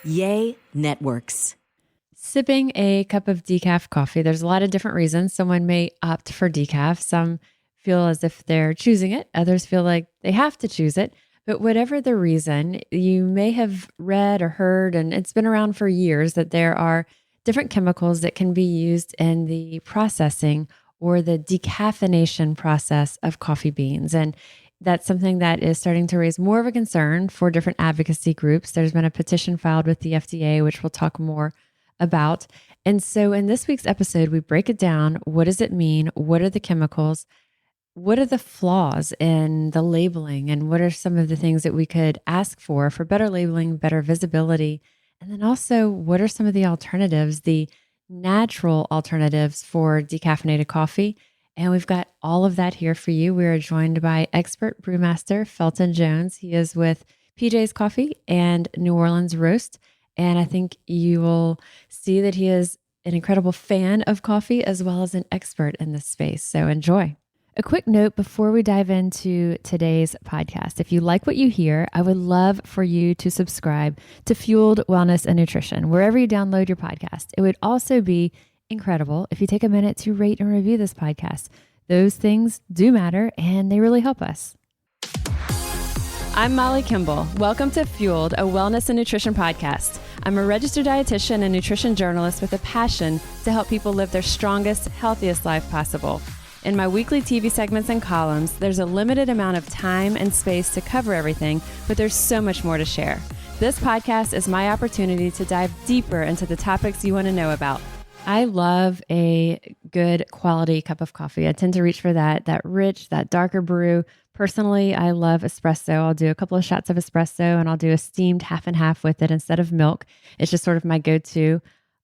Yay Networks. Sipping a cup of decaf coffee, there's a lot of different reasons. Someone may opt for decaf. Some feel as if they're choosing it. Others feel like they have to choose it. But whatever the reason, you may have read or heard, and it's been around for years, that there are different chemicals that can be used in the processing or the decaffeination process of coffee beans. And that's something that is starting to raise more of a concern for different advocacy groups. There's been a petition filed with the FDA, which we'll talk more about. And so in this week's episode, we break it down. What does it mean? What are the chemicals? What are the flaws in the labeling? And what are some of the things that we could ask for better labeling, better visibility? And then also, what are some of the alternatives, the natural alternatives for decaffeinated coffee? And we've got all of that here for you. We are joined by expert brewmaster Felton Jones. He is with PJ's Coffee and New Orleans Roast. And I think you will see that he is an incredible fan of coffee as well as an expert in this space. So enjoy. A quick note before we dive into today's podcast. If you like what you hear, I would love for you to subscribe to Fueled Wellness and Nutrition, wherever you download your podcast. It would also be incredible if you take a minute to rate and review this podcast. Those things do matter and they really help us. I'm Molly Kimball. Welcome to Fueled, a wellness and nutrition podcast. I'm a registered dietitian and nutrition journalist with a passion to help people live their strongest, healthiest life possible. In my weekly TV segments and columns, there's a limited amount of time and space to cover everything, but there's so much more to share. This podcast is my opportunity to dive deeper into the topics you want to know about. I love a good quality cup of coffee. I tend to reach for that rich, that darker brew. Personally, I love espresso. I'll do a couple of shots of espresso and I'll do a steamed half and half with it instead of milk. It's just sort of my go-to.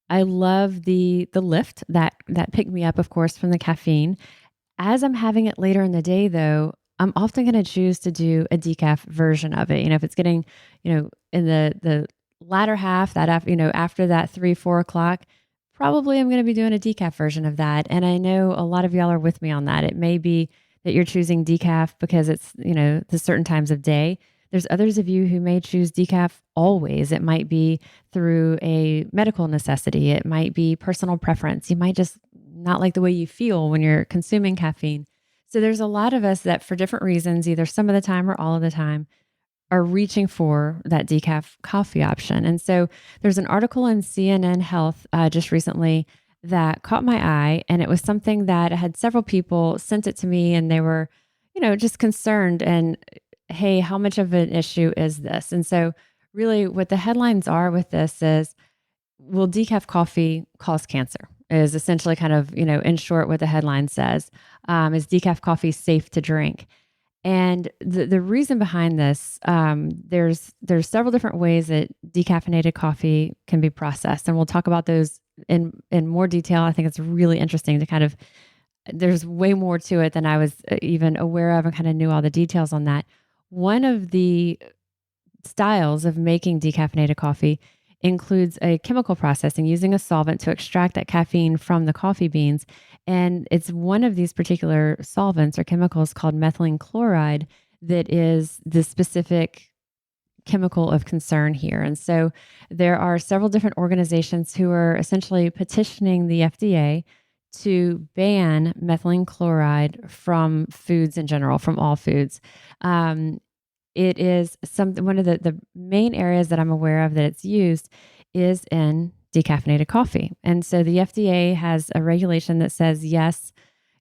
I love the lift that pick me up, of course, from the caffeine. As I'm having it later in the day, though, I'm often going to choose to do a decaf version of it. If it's getting, in the latter half, after that 3-4 o'clock, probably I'm going to be doing a decaf version of that. And I know a lot of y'all are with me on that. It may be that you're choosing decaf because it's, the certain times of day. There's others of you who may choose decaf always. It might be through a medical necessity. It might be personal preference. You might just not like the way you feel when you're consuming caffeine. So there's a lot of us that for different reasons, either some of the time or all of the time, are reaching for that decaf coffee option. And so there's an article in CNN Health just recently that caught my eye. And it was something that had several people sent it to me and they were, just concerned and, hey, how much of an issue is this? And so really what the headlines are with this is, will decaf coffee cause cancer? Is essentially kind of, in short, what the headline says. Is decaf coffee safe to drink? And the reason behind this, there's several different ways that decaffeinated coffee can be processed. And we'll talk about those in more detail. I think it's really interesting to there's way more to it than I was even aware of and kind of knew all the details on that. One of the styles of making decaffeinated coffee includes a chemical processing using a solvent to extract that caffeine from the coffee beans. And it's one of these particular solvents or chemicals called methylene chloride that is the specific chemical of concern here. And so there are several different organizations who are essentially petitioning the FDA to ban methylene chloride from foods in general, from all foods. It is one of the main areas that I'm aware of that it's used is in decaffeinated coffee. And so the FDA has a regulation that says, yes,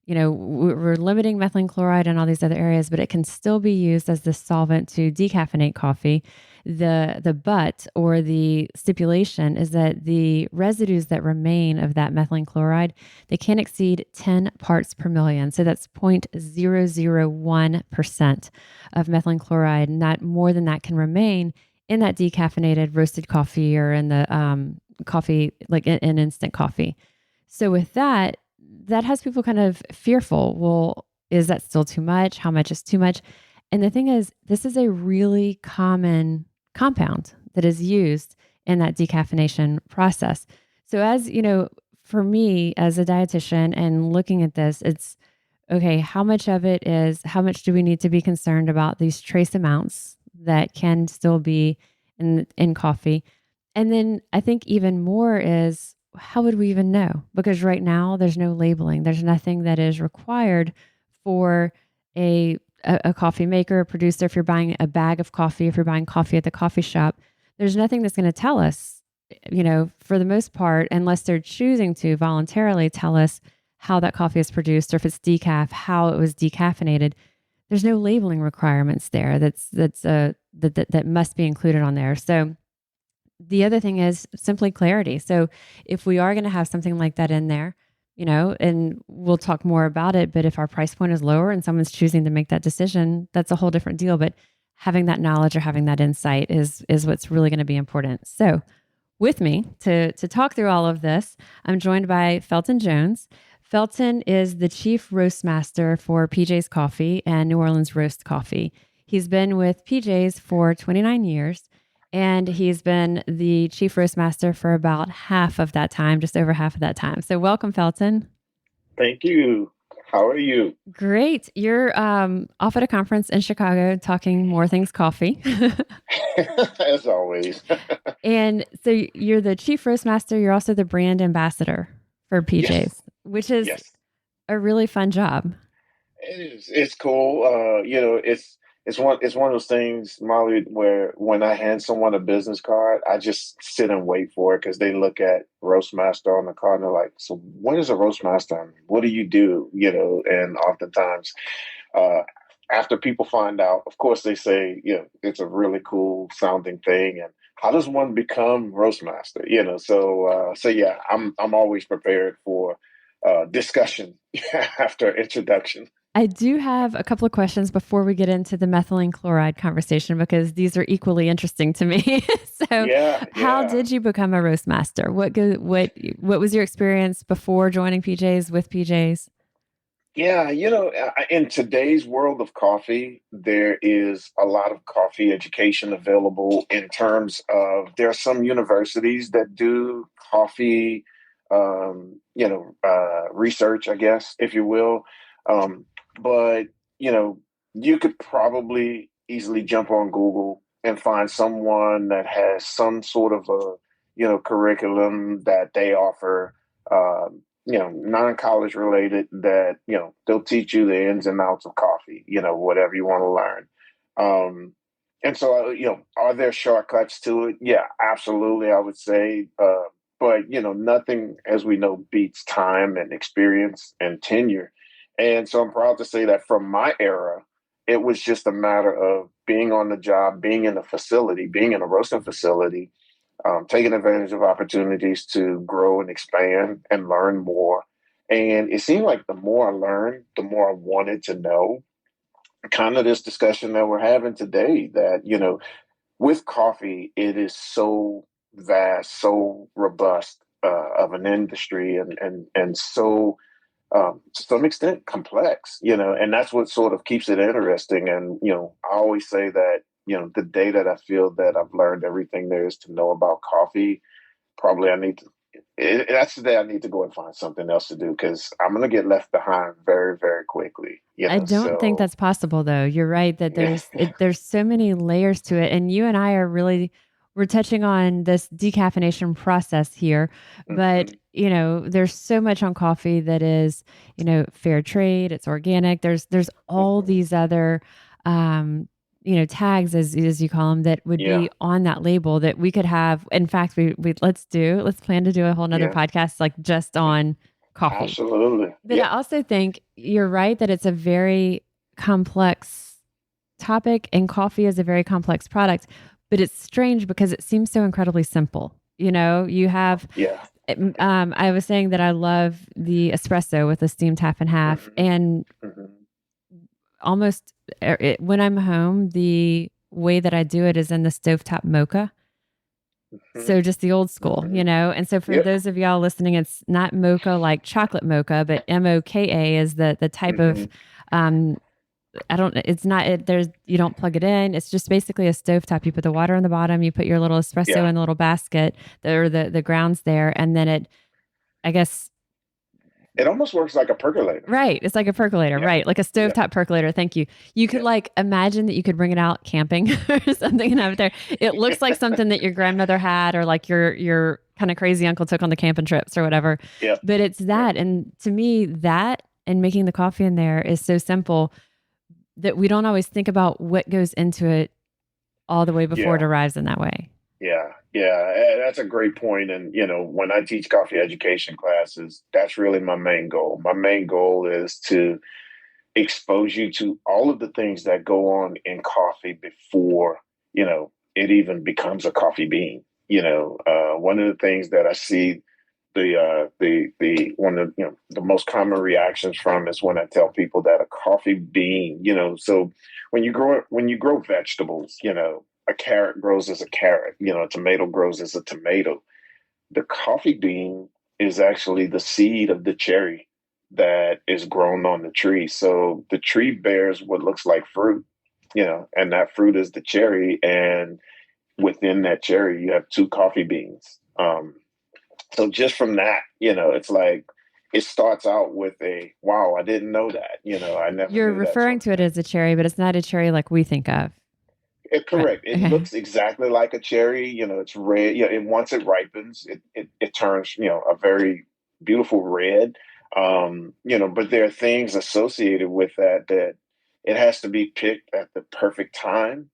we're limiting methylene chloride and all these other areas, but it can still be used as the solvent to decaffeinate coffee. The but or the stipulation is that the residues that remain of that methylene chloride, they can't exceed 10 parts per million. So that's 0.001% of methylene chloride. Not more than that can remain in that decaffeinated roasted coffee or in the coffee, like in instant coffee. So with that has people kind of fearful. Well, is that still too much? How much is too much? And the thing is, this is a really common compound that is used in that decaffeination process. So as for me as a dietitian and looking at this, it's okay, how much do we need to be concerned about these trace amounts that can still be in coffee? And then I think even more is how would we even know? Because right now there's no labeling. There's nothing that is required for a coffee maker, a producer. If you're buying a bag of coffee, if you're buying coffee at the coffee shop, there's nothing that's going to tell us, for the most part, unless they're choosing to voluntarily tell us how that coffee is produced or if it's decaf, how it was decaffeinated. There's no labeling requirements there that must be included on there. So the other thing is simply clarity. So if we are going to have something like that in there, and we'll talk more about it, but if our price point is lower and someone's choosing to make that decision, that's a whole different deal. But having that knowledge or having that insight is what's really going to be important. So with me to talk through all of this, I'm joined by Felton Jones. Felton is the chief roastmaster for PJ's Coffee and New Orleans Roast Coffee. He's been with PJ's for 29 years, and he's been the chief roastmaster for about half of that time, just over half of that time. So welcome, Felton. Thank you. How are you? Great. You're off at a conference in Chicago talking more things coffee. As always. And so you're the chief roastmaster. You're also the brand ambassador for Yes. PJ's, which is Yes. a really fun job. It is. It's cool. It's one of those things, Molly, where when I hand someone a business card, I just sit and wait for it because they look at Roastmaster on the card and they're like, "So what is a Roastmaster? What do you do?" And oftentimes, uh, after people find out, of course, they say, it's a really cool sounding thing, and how does one become Roastmaster? So yeah, I'm always prepared for discussion after introduction. I do have a couple of questions before we get into the methylene chloride conversation because these are equally interesting to me. So, Yeah, how yeah. did you become a roastmaster? What was your experience before joining PJ's with PJ's? Yeah, in today's world of coffee, there is a lot of coffee education available in terms of there are some universities that do coffee, research, I guess, if you will. But, you know, you could probably easily jump on Google and find someone that has some sort of curriculum that they offer. Non-college related that, they'll teach you the ins and outs of coffee, whatever you want to learn. And so, are there shortcuts to it? Yeah, absolutely. I would say, but nothing, as we know, beats time and experience and tenure. And so I'm proud to say that from my era, it was just a matter of being on the job, being in a facility, being in a roasting facility, taking advantage of opportunities to grow and expand and learn more. And it seemed like the more I learned, the more I wanted to know. Kind of this discussion that we're having today that, with coffee, it is so vast, so robust of an industry and so to some extent complex, and that's what sort of keeps it interesting. And, I always say that, the day that I feel that I've learned everything there is to know about coffee, probably that's the day I need to go and find something else to do because I'm going to get left behind very, very quickly, I don't think so that's possible though. You're right that yeah. there's so many layers to it, and you and I are really we're touching on this decaffeination process here, but Hmm. there's so much on coffee that is fair trade. It's organic. There's all Hmm. these other tags as you call them that would Yeah. be on that label that we could have. In fact, we let's plan to do a whole nother Yeah. podcast like just on coffee. Absolutely. But I Yeah. also think you're right that it's a very complex topic and coffee is a very complex product, but it's strange because it seems so incredibly simple. You have, Yeah. I was saying that I love the espresso with the steamed half and half, Hmm. and Hmm. almost when I'm home, the way that I do it is in the stovetop mocha. Hmm. So just the old school, Hmm. And so for Yep. those of y'all listening, it's not mocha like chocolate mocha, but MOKA is the type of Hmm. um I don't it's not it there's you don't plug it in. It's just basically a stovetop. You put the water on the bottom, you put your little espresso Yeah. in the little basket or the grounds there, and then it I guess It almost works like a percolator. Right. It's like a percolator, Yeah. right? Like a Yeah. stovetop percolator. Thank you. You could Yeah. like imagine that you could bring it out camping or something and have it there. It looks like something that your grandmother had or like your kind of crazy uncle took on the camping trips or whatever. Yeah. But it's Yeah. that. And to me, that and making the coffee in there is so simple that we don't always think about what goes into it all the way before it Yeah. arrives in that way. Yeah, yeah, that's a great point. And when I teach coffee education classes, that's really my main goal. My main goal is to expose you to all of the things that go on in coffee before it even becomes a coffee bean. One of the things that I see the one of the most common reactions from is when I tell people that a coffee bean, so when you grow vegetables, a carrot grows as a carrot, a tomato grows as a tomato. The coffee bean is actually the seed of the cherry that is grown on the tree. So the tree bears what looks like fruit, and that fruit is the cherry. And within that cherry, you have two coffee beans. So just from that, it's like it starts out with a wow, I didn't know that. I never You're knew that referring sort of to it thing. as a cherry, but it's not a cherry like we think of. Right. Correct. It Okay. looks exactly like a cherry. It's red. Yeah, and once it ripens, it turns a very beautiful red. But there are things associated with that it has to be picked at the perfect time.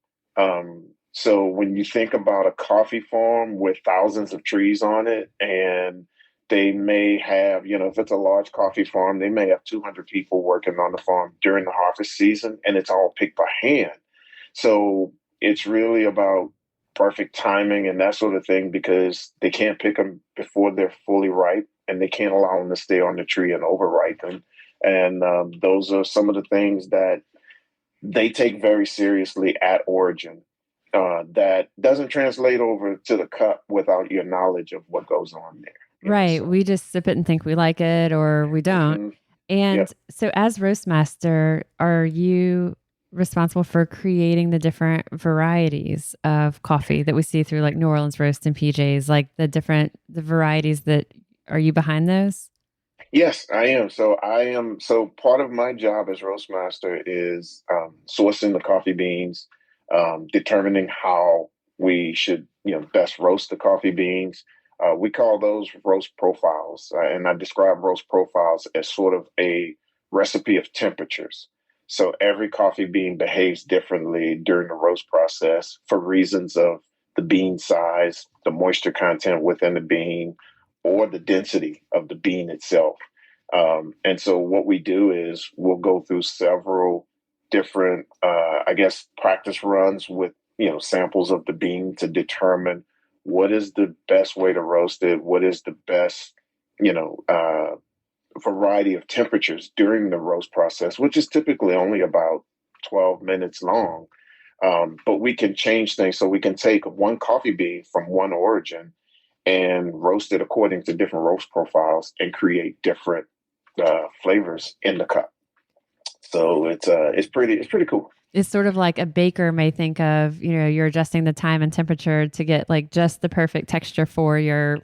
So when you think about a coffee farm with thousands of trees on it, and they may have, if it's a large coffee farm, they may have 200 people working on the farm during the harvest season, and it's all picked by hand. So it's really about perfect timing and that sort of thing because they can't pick them before they're fully ripe and they can't allow them to stay on the tree and overripen. And those are some of the things that they take very seriously at origin. That doesn't translate over to the cup without your knowledge of what goes on there. Right. So, We just sip it and think we like it or we don't. mhm, And yep. so, as Roastmaster, are you responsible for creating the different varieties of coffee that we see through like New Orleans Roast and PJs, like the varieties that are you behind those? Yes, I am. So part of my job as Roastmaster is sourcing the coffee beans, determining how we should, best roast the coffee beans. We call those roast profiles, and I describe roast profiles as sort of a recipe of temperatures. So every coffee bean behaves differently during the roast process for reasons of the bean size, the moisture content within the bean, or the density of the bean itself. And so what we do is we'll go through several different, I guess, practice runs with, samples of the bean to determine what is the best way to roast it, what is the best, you know, uh, variety of temperatures during the roast process, which is typically only about 12 minutes long. But we can change things. So we can take one coffee bean from one origin and roast it according to different roast profiles and create different flavors in the cup. So it's pretty cool. It's sort of like a baker may think of, you're adjusting the time and temperature to get like just the perfect texture for your,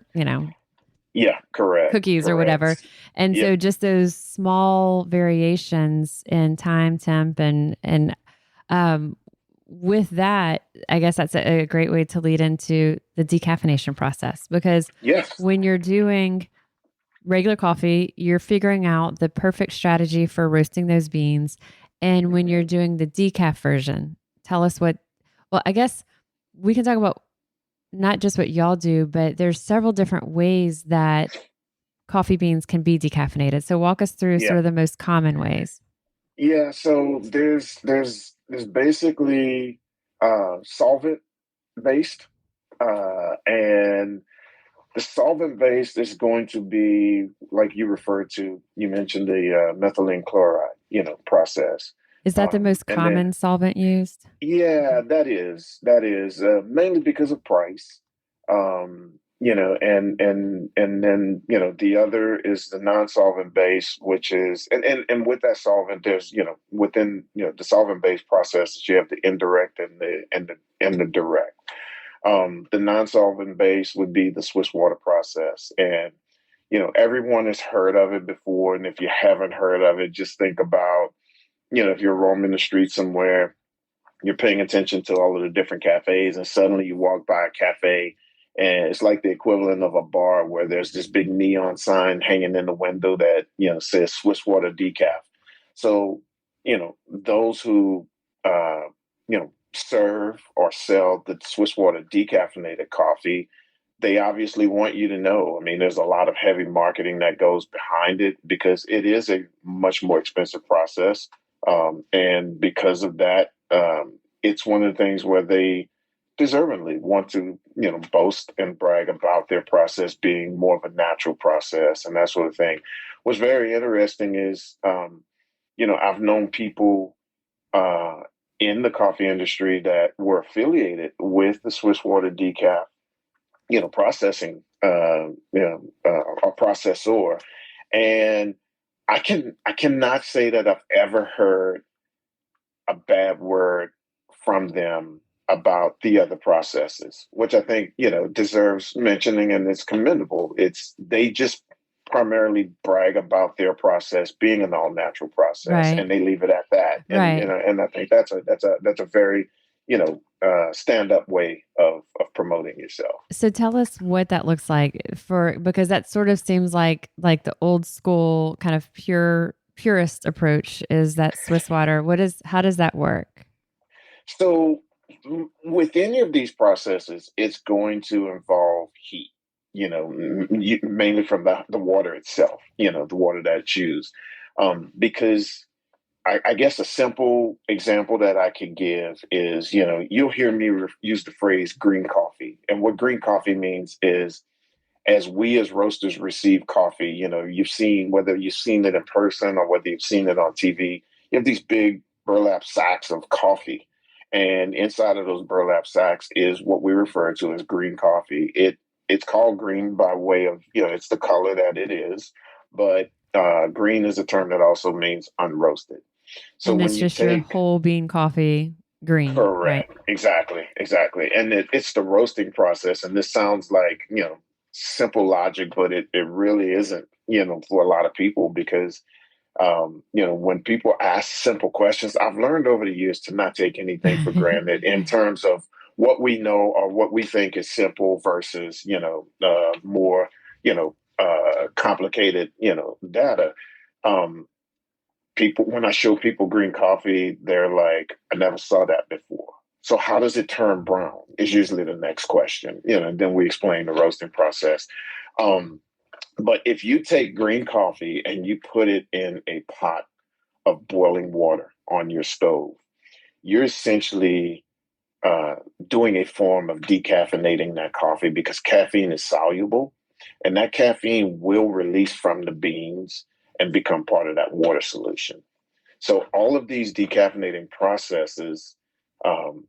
Yeah, correct, cookies or whatever. correct. And Yep. so just those small variations in time, temp, and um, with that, I guess that's a great way to lead into the decaffeination process because Yes. when you're doing regular coffee, you're figuring out the perfect strategy for roasting those beans. And when you're Mhm. doing the decaf version, tell us well, I guess we can talk about not just what y'all do, but there's several different ways that coffee beans can be decaffeinated. So walk us through Yeah. sort of the most common ways. Yeah. So there's basically solvent based, and the solvent based is going to be like you referred to. You mentioned the methylene chloride, process, Is that the most and then common solvent used? yeah, that is mainly because of price. And then the other is the non-solvent base, which is and with that solvent, there's within the solvent based processes, you have the indirect and the direct. The non-solvent base would be the Swiss water process, and everyone has heard of it before. And if you haven't heard of it, just think about, if you're roaming the street somewhere, you're paying attention to all of the different cafes, and suddenly you walk by a cafe, and it's like the equivalent of a bar where there's this big neon sign hanging in the window that, says Swiss water decaf. So, those who, serve or sell the Swiss water decaffeinated coffee, they obviously want you to know. I mean, there's a lot of heavy marketing that goes behind it because it is a much more expensive process. And because of that, it's one of the things where they deservingly want to, boast and brag about their process being more of a natural process and that sort of thing. What's very interesting is, I've known people in the coffee industry that were affiliated with the Swiss water decaf, processing, or processor. And I cannot say that I've ever heard a bad word from them about the other processes, which I think, deserves mentioning and it's commendable. They just primarily brag about their process being an all natural process, Right. and they leave it at that. And Right. and I think that's a very stand up way of promoting yourself. So tell us what that looks like because that sort of seems like the old school kind of purist approach is that Swiss water. How does that work? So with any of these processes, it's going to involve heat, mainly from the water itself, the water that it's used. Because I guess a simple example that I could give is, you'll hear me use the phrase green coffee. And what green coffee means is, as we as roasters receive coffee, whether you've seen it in person or whether you've seen it on TV, you have these big burlap sacks of coffee. And inside of those burlap sacks is what we refer to as green coffee. It's called green by way of, it's the color that it is, but green is a term that also means unroasted. So And when it's you just your take whole bean coffee green, right? Correct. Exactly. And it's the roasting process. And this sounds like, simple logic, but it really isn't, for a lot of people because, when people ask simple questions, I've learned over the years to not take anything for granted in terms of what we know or what we think is simple versus, more, complicated, data. Um, when I show people green coffee, they're like, I never saw that before. So how does it turn brown? Is usually the next question, and then we explain the roasting process. Um, but if you take green coffee and you put it in a pot of boiling water on your stove, you're essentially doing a form of decaffeinating that coffee because caffeine is soluble, and that caffeine will release from the beans and become part of that water solution. So all of these decaffeinating processes um,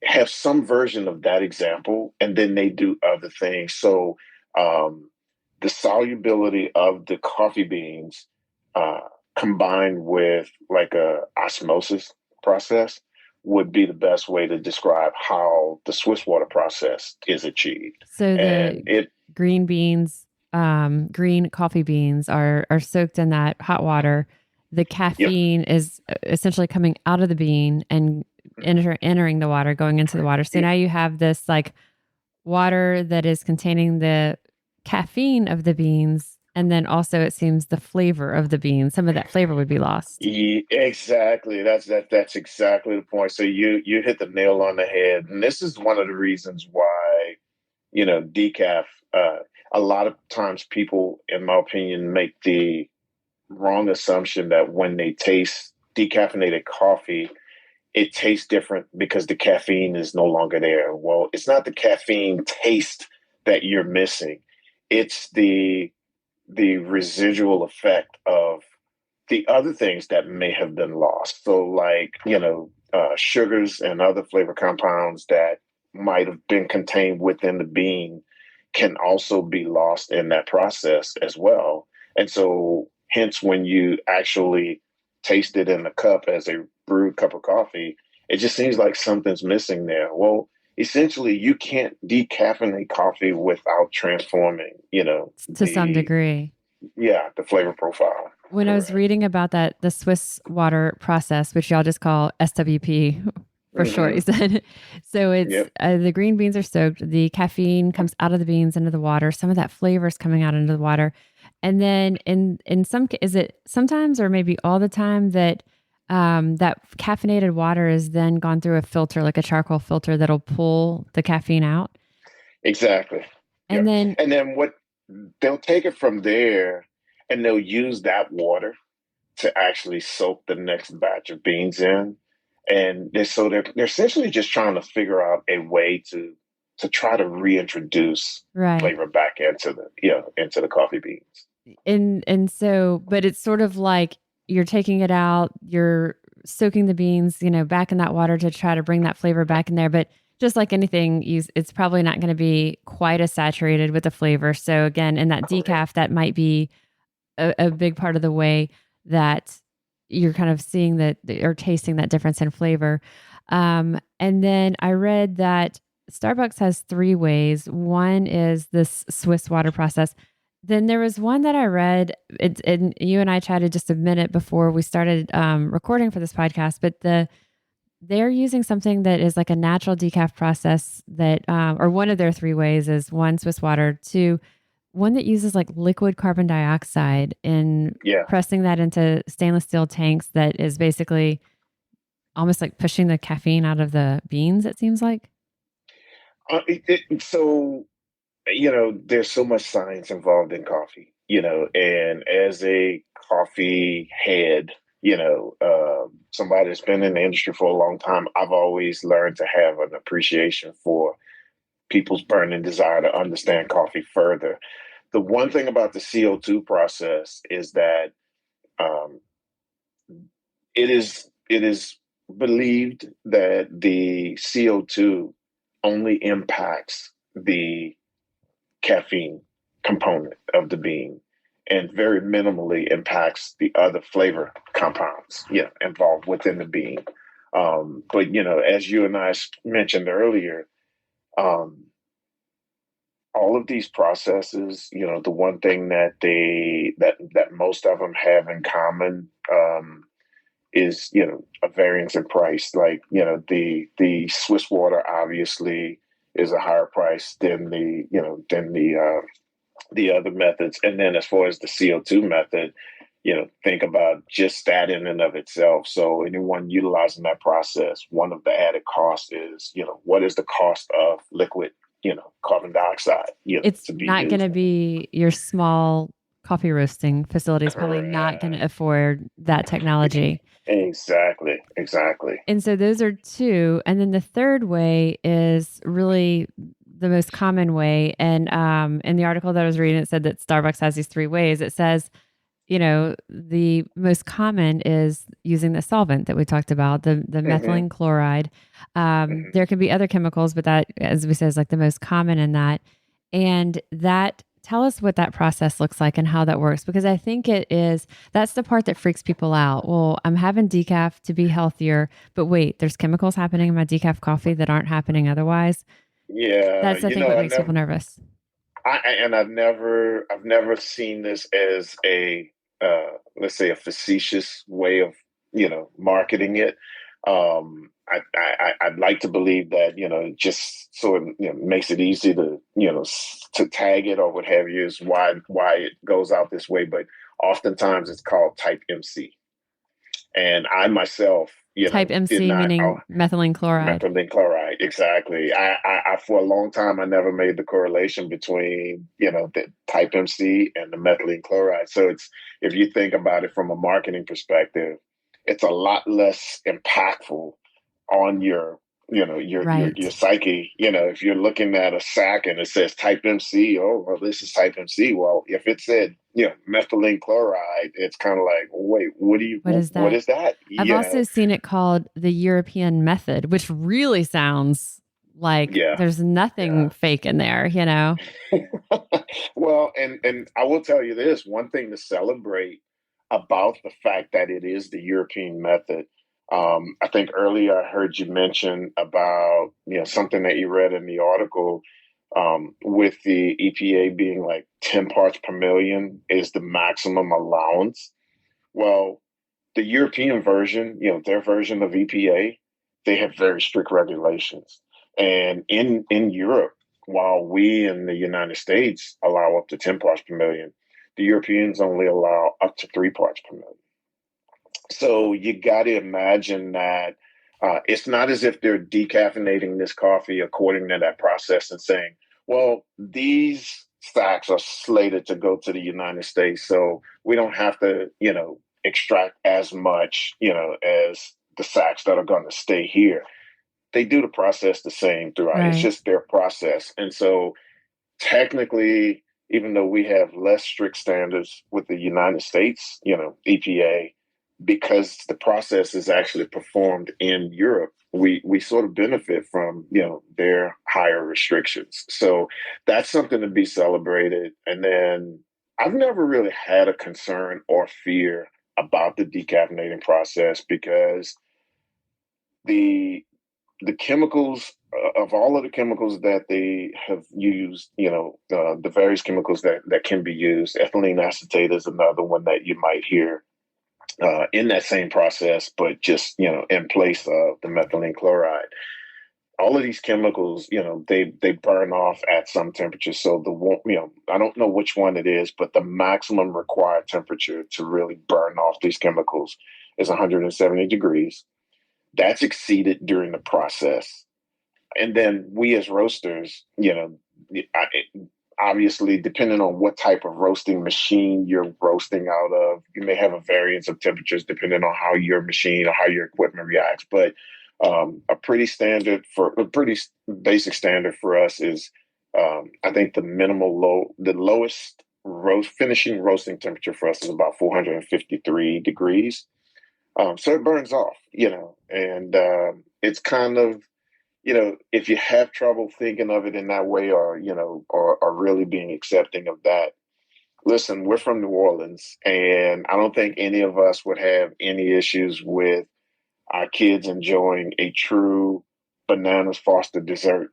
have some version of that example, and then they do other things. So um, the solubility of the coffee beans uh, combined with like a osmosis process would be the best way to describe how the Swiss water process is achieved. So And the it, green beans, green coffee beans are soaked in that hot water. The yep, caffeine is essentially coming out of the bean and entering the water, going into the water. So now you have this like water that is containing the caffeine of the beans. And then also it seems the flavor of the beans, some of that flavor would be lost. Exactly. That's exactly the point. So you hit the nail on the head. And this is one of the reasons why, decaf, uh, a lot of times people, in my opinion, make the wrong assumption that when they taste decaffeinated coffee, it tastes different because the caffeine is no longer there. Well, it's not the caffeine taste that you're missing. It's the residual effect of the other things that may have been lost. So, like, sugars and other flavor compounds that might have been contained within the bean can also be lost in that process as well. And so, hence, when you actually taste it in the cup as a brewed cup of coffee, it just seems like something's missing there. Well, essentially you can't decaffeinate coffee without transforming, To some degree. the flavor profile. When I was Correct. reading about that, the Swiss water process, which y'all just call SWP for short, you Hmm. said. So it's Yep. the green beans are soaked, the caffeine comes out of the beans into the water, some of that flavor is coming out into the water. And then in some is it sometimes or maybe all the time that that caffeinated water is then gone through a filter, like a charcoal filter that'll pull the caffeine out. Exactly. And Yep. then And then what they'll take it from there and they'll use that water to actually soak the next batch of beans in. And they're essentially just trying to figure out a way to try to reintroduce right. flavor back into the coffee beans. And so but it's sort of like you're taking it out, you're soaking the beans, back in that water to try to bring that flavor back in there. But just like anything, it's probably not going to be quite as saturated with the flavor. So again, in that Correct. decaf, that might be a big part of the way that you're kind of seeing that or tasting that difference in flavor. And then I read that Starbucks has three ways. One is this Swiss water process. Then there was one that I read, and you and I chatted just a minute before we started recording for this podcast, but they're using something that is like a natural decaf process that, or one of their three ways is one, Swiss water, two, one that uses like liquid carbon dioxide in Yeah. pressing that into stainless steel tanks that is basically almost like pushing the caffeine out of the beans, it seems like. So there's so much science involved in coffee, and as a coffee head, somebody that's been in the industry for a long time, I've always learned to have an appreciation for people's burning desire to understand coffee further. The one thing about the CO2 process is that um, it is believed that the CO2 only impacts the caffeine component of the bean and very minimally impacts the other flavor compounds involved within the bean. But as you and I mentioned earlier, um, all of these processes, the one thing that most of them have in common, is a variance in price. Like the Swiss water obviously is a higher price than the other methods. And then as far as the CO2 method, think about just that in and of itself. So anyone utilizing that process, one of the added costs is, what is the cost of liquid, carbon dioxide, It's to be not going to used. be your small coffee roasting facility is probably not going to Correct. afford that technology. Exactly. Exactly. And so those are two. And then the third way is really the most common way. And in the article that I was reading, it said that Starbucks has these three ways. It says, the most common is using the solvent that we talked about, the Hmm. methylene chloride. Hmm. There can be other chemicals, but that, as we said, is like the most common in that. And that, tell us what that process looks like and how that works, because I think that's the part that freaks people out. Well, I'm having decaf to be healthier, but wait, there's chemicals happening in my decaf coffee that aren't happening otherwise. Yeah, That's, I think, what makes people nervous. I've never seen this as a let's say a facetious way of marketing it. I'd like to believe that just so it makes it easy to to tag it or what have you is why it goes out this way. But oftentimes it's called Type MC, and I myself Type did MC not. meaning methylene chloride. Methylene chloride, exactly. I for a long time I never made the correlation between the type MC and the methylene chloride. So it's if you think about it from a marketing perspective, it's a lot less impactful on your your Right. psyche. If you're looking at a sack and it says type MC, oh well, this is type MC. Well, if it said methylene chloride, it's kind of like, wait, What is what that? is that? I've also seen it called the European method, which really sounds like Yeah, there's yeah. nothing fake in there. Well, and I will tell you this one thing to celebrate about the fact that it is the European method. I think earlier I heard you mention about something that you read in the article with the EPA being like 10 parts per million is the maximum allowance. Well, the European version, their version of EPA, they have very strict regulations. And in Europe, while we in the United States allow up to 10 parts per million, the Europeans only allow up to 3 parts per million. So you got to imagine that it's not as if they're decaffeinating this coffee according to that process and saying, well, these stacks are slated to go to the United States, so we don't have to, extract as much, as the sacks that are going to stay here. They do the process the same throughout. It's Right. just their process. And so technically, even though we have less strict standards with the United States, EPA, because the process is actually performed in Europe, we sort of benefit from their higher restrictions. So that's something to be celebrated. And then I've never really had a concern or fear about the decaffeinating process because the the chemicals of all of the chemicals that they have used, the various chemicals that can be used, ethylene acetate is another one that you might hear in that same process, but just, in place of the methylene chloride. All of these chemicals, they burn off at some temperature. So I don't know which one it is, but the maximum required temperature to really burn off these chemicals is 170 degrees. That's exceeded during the process. And then we as roasters, obviously, depending on what type of roasting machine you're roasting out of, you may have a variance of temperatures depending on how your machine or how your equipment reacts. But a pretty basic standard for us is, I think the lowest finishing roasting temperature for us is about 453 degrees. So it burns off, and it's kind of, if you have trouble thinking of it in that way or, or really being accepting of that, listen, we're from New Orleans, and I don't think any of us would have any issues with our kids enjoying a true bananas foster dessert,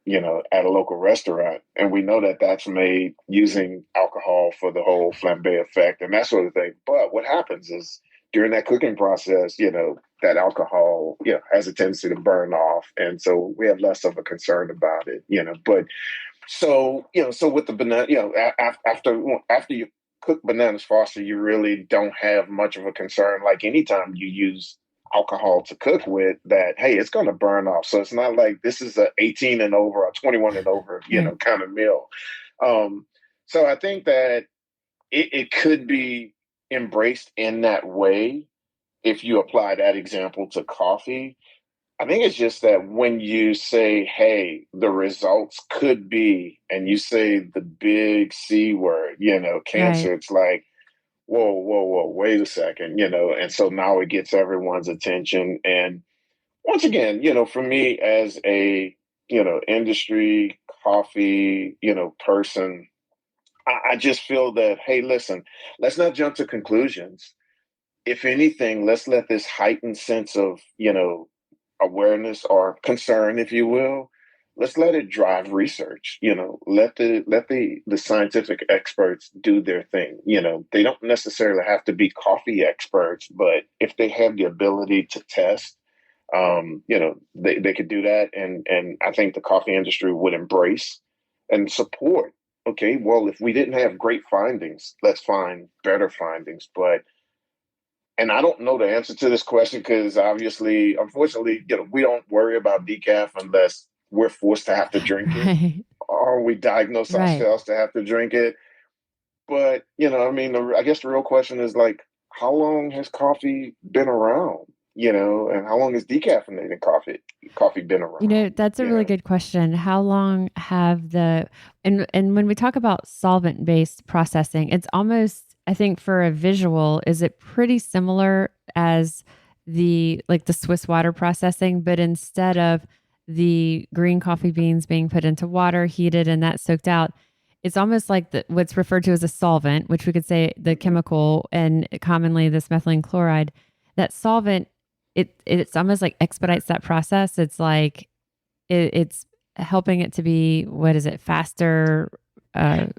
at a local restaurant. And we know that that's made using alcohol for the whole flambe effect and that sort of thing. But what happens is during that cooking process, that alcohol, has a tendency to burn off. And so we have less of a concern about it, but so with the banana, after you cook bananas foster, you really don't have much of a concern. Like anytime you use alcohol to cook with, that hey, it's going to burn off. So it's not like this is a 18 and over or 21 and over, Right. kind of meal. Um, so I think that it could be embraced in that way if you apply that example to coffee. I think it's just that when you say, hey, the results could be, and you say the big C word, Right. cancer, it's like, whoa, whoa, whoa, wait a second, and so now it gets everyone's attention. And once again, for me as a, industry coffee, person, I just feel that, hey, listen, let's not jump to conclusions. If anything, let's let this heightened sense of, awareness or concern, if you will, let's let it drive research. Let the scientific experts do their thing. They don't necessarily have to be coffee experts, but if they have the ability to test, they could do that. And I think the coffee industry would embrace and support. Okay, well, if we didn't have great findings, let's find better findings. And I don't know the answer to this question because obviously, unfortunately, we don't worry about decaf unless we're forced to have to drink it Right. or we diagnose Right. ourselves to have to drink it. But, I mean, I guess the real question is like, how long has coffee been around? And how long has decaffeinated coffee been around? That's a You really know, good question. How long have and when we talk about solvent-based processing, it's almost, I think for a visual, is it pretty similar as the Swiss water processing, but instead of the green coffee beans being put into water, heated, and that soaked out, it's almost like what's referred to as a solvent, which we could say the mhm, chemical and commonly this methylene chloride. That solvent it's almost like expedites that process. It's like it's helping it to be, what is it, faster?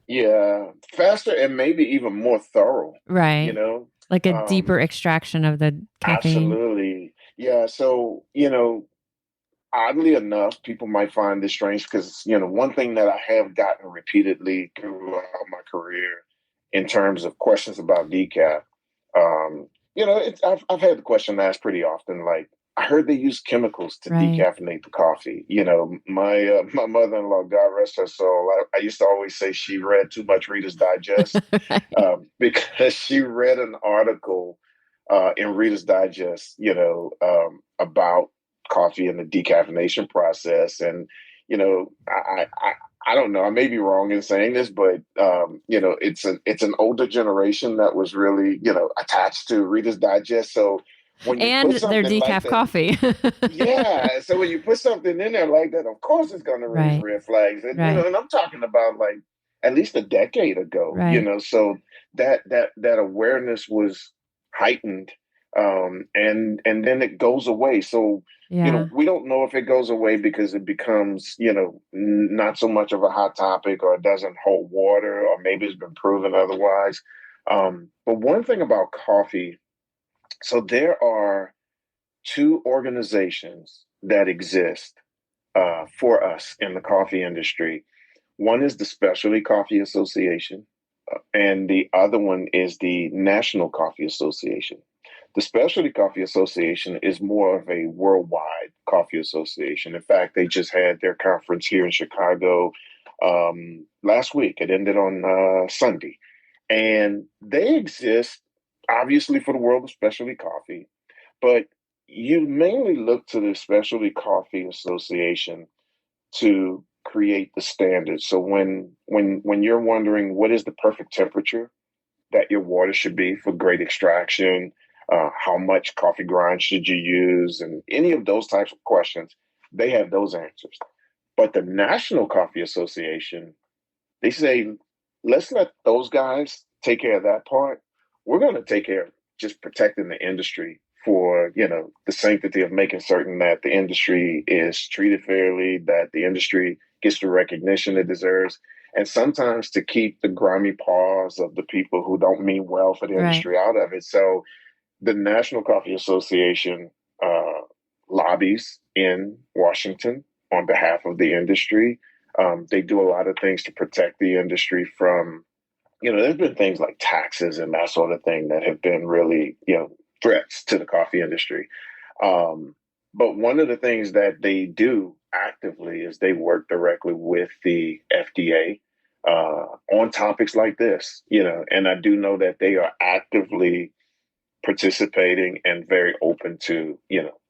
Yeah, faster and maybe even more thorough, you Right. know? Like a deeper Um, extraction of the caffeine. Absolutely. Yeah. So, oddly enough, people might find this strange because, one thing that I have gotten repeatedly throughout my career in terms of questions about decaf, I've had the question asked pretty often, like, I heard they use chemicals to Right. decaffeinate the coffee. My mother-in-law, God rest her soul, I used to always say she read too much Reader's Digest Right. because she read an article in Reader's Digest, about coffee and the decaffeination process. And, I don't know, I may be wrong in saying this, but, it's an older generation that was really, attached to Reader's Digest. So when you And put their something like decaf that, coffee. yeah. So when you put something in there like that, of course it's going to raise Right. red flags. And Right. and I'm talking about like at least a decade ago. Right. So that awareness was heightened, and then it goes away. So Yeah. we don't know if it goes away because it becomes not so much of a hot topic, or it doesn't hold water, or maybe it's been proven otherwise. But one thing about coffee, so there are two organizations that exist for us in the coffee industry. One is the Specialty Coffee Association, and the other one is the National Coffee Association. The Specialty Coffee Association is more of a worldwide coffee association. In fact, they just had their conference here in Chicago last week. It ended on Sunday. And they exist, obviously, for the world of specialty coffee, but you mainly look to the Specialty Coffee Association to create the standards. So when you're wondering what is the perfect temperature that your water should be for great extraction, how much coffee grind should you use, and any of those types of questions, they have those answers. But the National Coffee Association, they say, let's let those guys take care of that part. We're going to take care of just protecting the industry for, the sanctity of making certain that the industry is treated fairly, that the industry gets the recognition it deserves, and sometimes to keep the grimy paws of the people who don't mean well for the Right. industry out of it. So the National Coffee Association uh, lobbies in Washington on behalf of the industry. They do a lot of things to protect the industry from, there's been things like taxes and that sort of thing that have been really, threats to the coffee industry. But one of the things that they do actively is they work directly with the FDA on topics like this, and I do know that they are actively participating and very open to,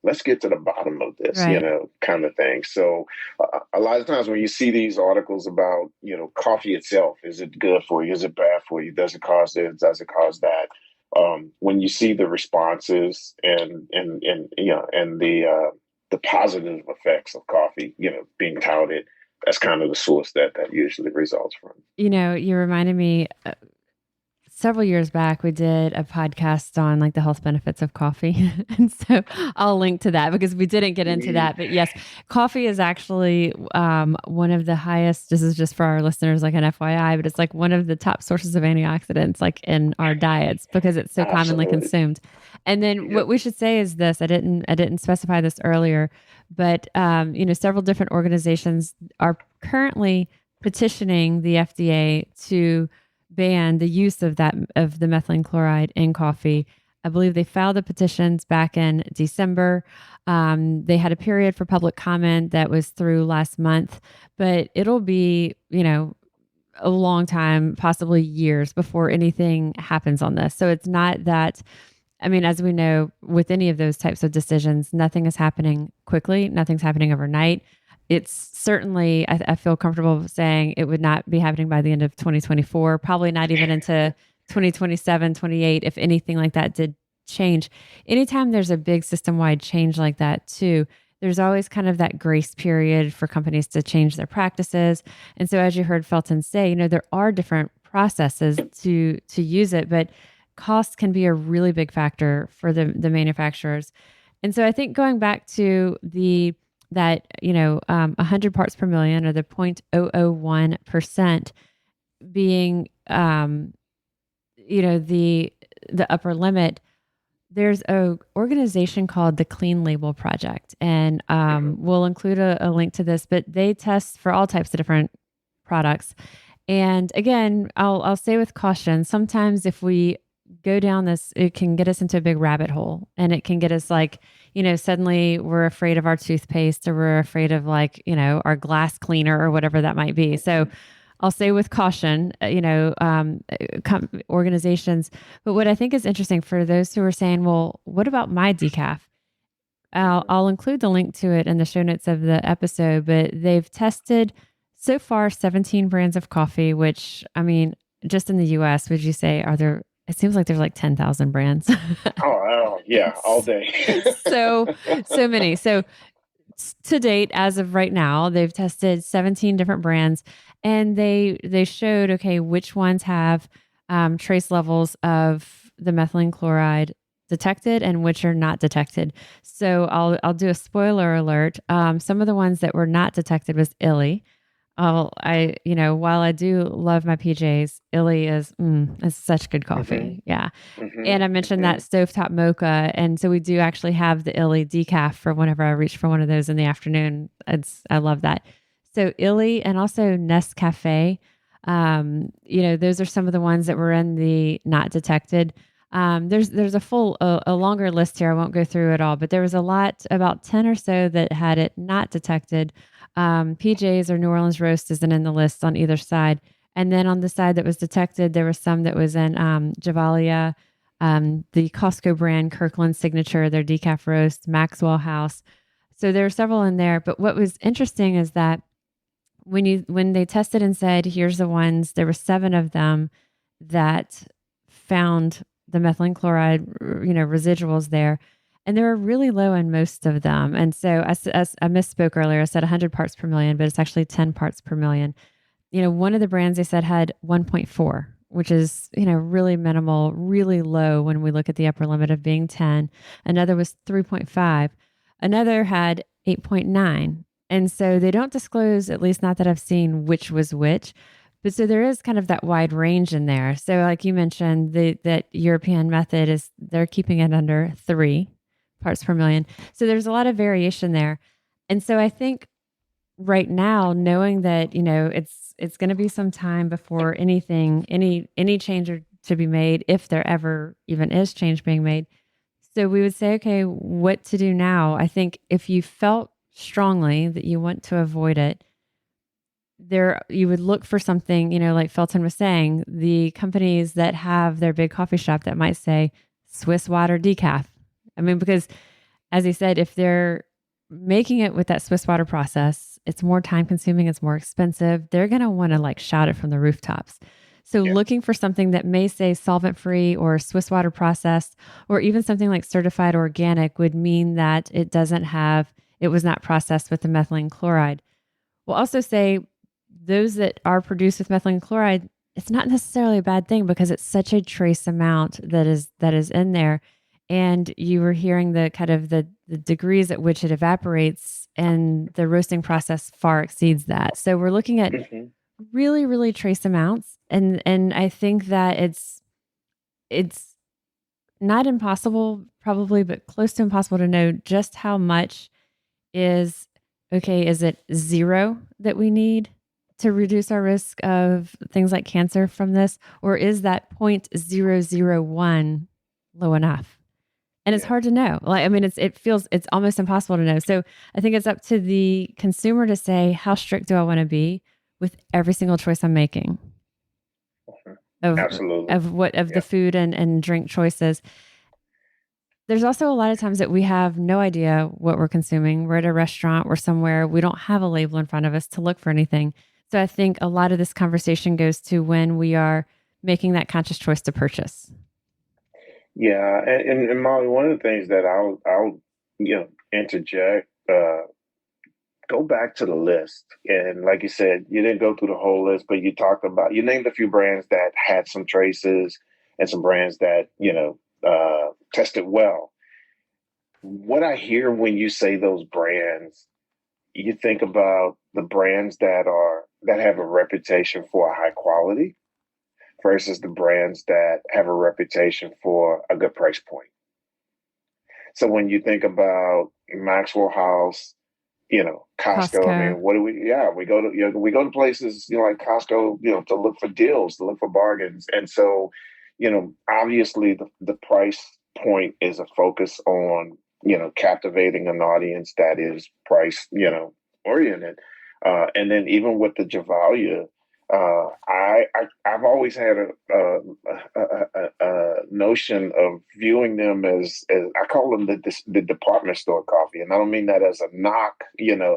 let's get to the bottom of this, Right. kind of thing. So a lot of times when you see these articles about, coffee itself, is it good for you? Is it bad for you? Does it cause this? Does it cause that? When you see the responses and the positive effects of coffee, being touted, that's kind of the source that usually results from. You reminded me, several years back, we did a podcast on like the health benefits of coffee. And so I'll link to that because we didn't get into that. But yes, coffee is actually one of the highest, this is just for our listeners, like an FYI, but it's like one of the top sources of antioxidants like in our diets because it's so commonly Absolutely. consumed. And then Yeah. what we should say is this, I didn't specify this earlier, but several different organizations are currently petitioning the FDA to ban the use of the methylene chloride in coffee. I believe they filed the petitions back in December. They had a period for public comment that was through last month, but it'll be, a long time, possibly years before anything happens on this. So it's not that, I mean, as we know, with any of those types of decisions, nothing is happening quickly. Nothing's happening overnight. It's certainly, I feel comfortable saying it would not be happening by the end of 2024, probably not even into 2027, 28, if anything like that did change. Anytime there's a big system-wide change like that too, there's always kind of that grace period for companies to change their practices. And so as you heard Felton say, there are different processes to use it, but cost can be a really big factor for the manufacturers. And so I think going back to that 100 parts per million, or the 0.001% being the upper limit, there's a organization called the Clean Label Project, and we'll include a link to this. But they test for all types of different products. And again, I'll say with caution, sometimes if we go down this, it can get us into a big rabbit hole, and it can get us like, suddenly we're afraid of our toothpaste, or we're afraid of our glass cleaner or whatever that might be. So I'll say with caution, organizations. But what I think is interesting for those who are saying, well, what about my decaf? I'll include the link to it in the show notes of the episode, but they've tested so far 17 brands of coffee, which, I mean, just in the US, would you say, it seems like there's like 10,000 brands. Oh, yeah, all day. so many. So to date, as of right now, they've tested 17 different brands, and they showed, okay, which ones have trace levels of the methylene chloride detected and which are not detected. So I'll do a spoiler alert. Some of the ones that were not detected was illy. While I do love my PJs, illy is such good coffee. Yeah. And I mentioned that stovetop mocha. And so we do actually have the illy decaf for whenever I reach for one of those in the afternoon. I love that. So illy, and also Nescafe, those are some of the ones that were in the not detected. There's a longer list here. I won't go through it all, but there was about 10 or so that had it not detected. PJs or New Orleans Roast isn't in the list on either side. And then on the side that was detected, there was some that was in Javalia, the Costco brand, Kirkland Signature, their decaf roast, Maxwell House. So there are several in there. But what was interesting is that when they tested and said, here's the ones, there were 7 of them that found the methylene chloride, residuals there. And they were really low in most of them. And so as I misspoke earlier, I said 100 parts per million, but it's actually 10 parts per million. One of the brands they said had 1.4, which is, really minimal, really low when we look at the upper limit of being 10. Another was 3.5. Another had 8.9. And so they don't disclose, at least not that I've seen, which was which. But so there is kind of that wide range in there. So like you mentioned, that European method they're keeping it under 3 parts per million. So there's a lot of variation there. And so I think right now, knowing that, it's going to be some time before any change to be made, if there ever even is change being made. So we would say, okay, what to do now? I think if you felt strongly that you want to avoid it, you would look for something, like Felton was saying, the companies that have their big coffee shop that might say Swiss water decaf. I mean, because as he said, if they're making it with that Swiss water process, it's more time consuming, it's more expensive. They're going to want to shout it from the rooftops. So looking for something that may say solvent free or Swiss water processed, or even something like certified organic, would mean that it was not processed with the methylene chloride. We'll also say those that are produced with methylene chloride, it's not necessarily a bad thing because it's such a trace amount that is in there. And you were hearing the kind of the degrees at which it evaporates, and the roasting process far exceeds that. So we're looking at really, really trace amounts. And I think that it's not impossible probably, but close to impossible to know just how much is it 0 that we need to reduce our risk of things like cancer from this? Or is that 0.001 low enough? And it's hard to know. It's almost impossible to know. So I think it's up to the consumer to say, how strict do I want to be with every single choice I'm making Absolutely. of the food and drink choices. There's also a lot of times that we have no idea what we're consuming. We're at a restaurant or somewhere. We don't have a label in front of us to look for anything. So I think a lot of this conversation goes to when we are making that conscious choice to purchase. Yeah, and Molly, one of the things that I'll interject, go back to the list, and like you said, you didn't go through the whole list, but you named a few brands that had some traces, and some brands that tested well. What I hear when you say those brands, you think about the brands that have a reputation for high quality versus the brands that have a reputation for a good price point. So when you think about Maxwell House, Costco. I Costco. mean, what do we? Yeah, we go to places, like Costco, to look for deals, to look for bargains, and so, obviously the price point is a focus on captivating an audience that is price oriented, and then even with the Javalia. I've always had a notion of viewing them as I call them the department store coffee, and I don't mean that as a knock,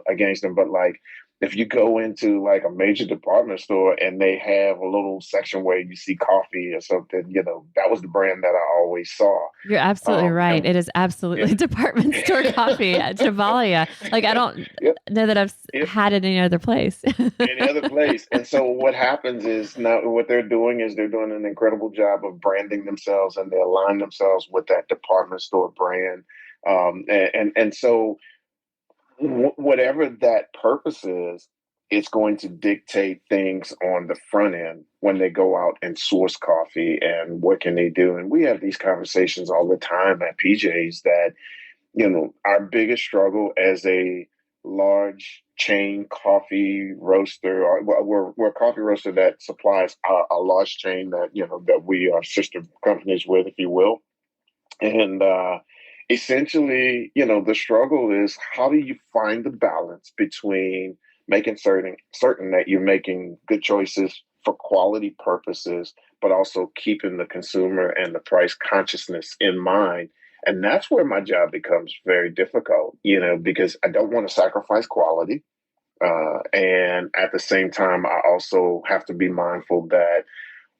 against them, but like if you go into like a major department store and they have a little section where you see coffee or something, that was the brand that I always saw. You're absolutely right. And It is absolutely yeah, department store coffee at Chavalia. Like I don't yep, know that I've yep. had it any other place. Any other place. And so what happens is now what they're doing is they're doing an incredible job of branding themselves and they align themselves with that department store brand. And so whatever that purpose is, it's going to dictate things on the front end when they go out and source coffee and what can they do. And we have these conversations all the time at PJ's that our biggest struggle as a large chain coffee roaster, or we're a coffee roaster that supplies a large chain that we are sister companies with, if you will. And essentially, the struggle is how do you find the balance between making certain that you're making good choices for quality purposes, but also keeping the consumer and the price consciousness in mind. And that's where my job becomes very difficult, because I don't want to sacrifice quality. And at the same time, I also have to be mindful that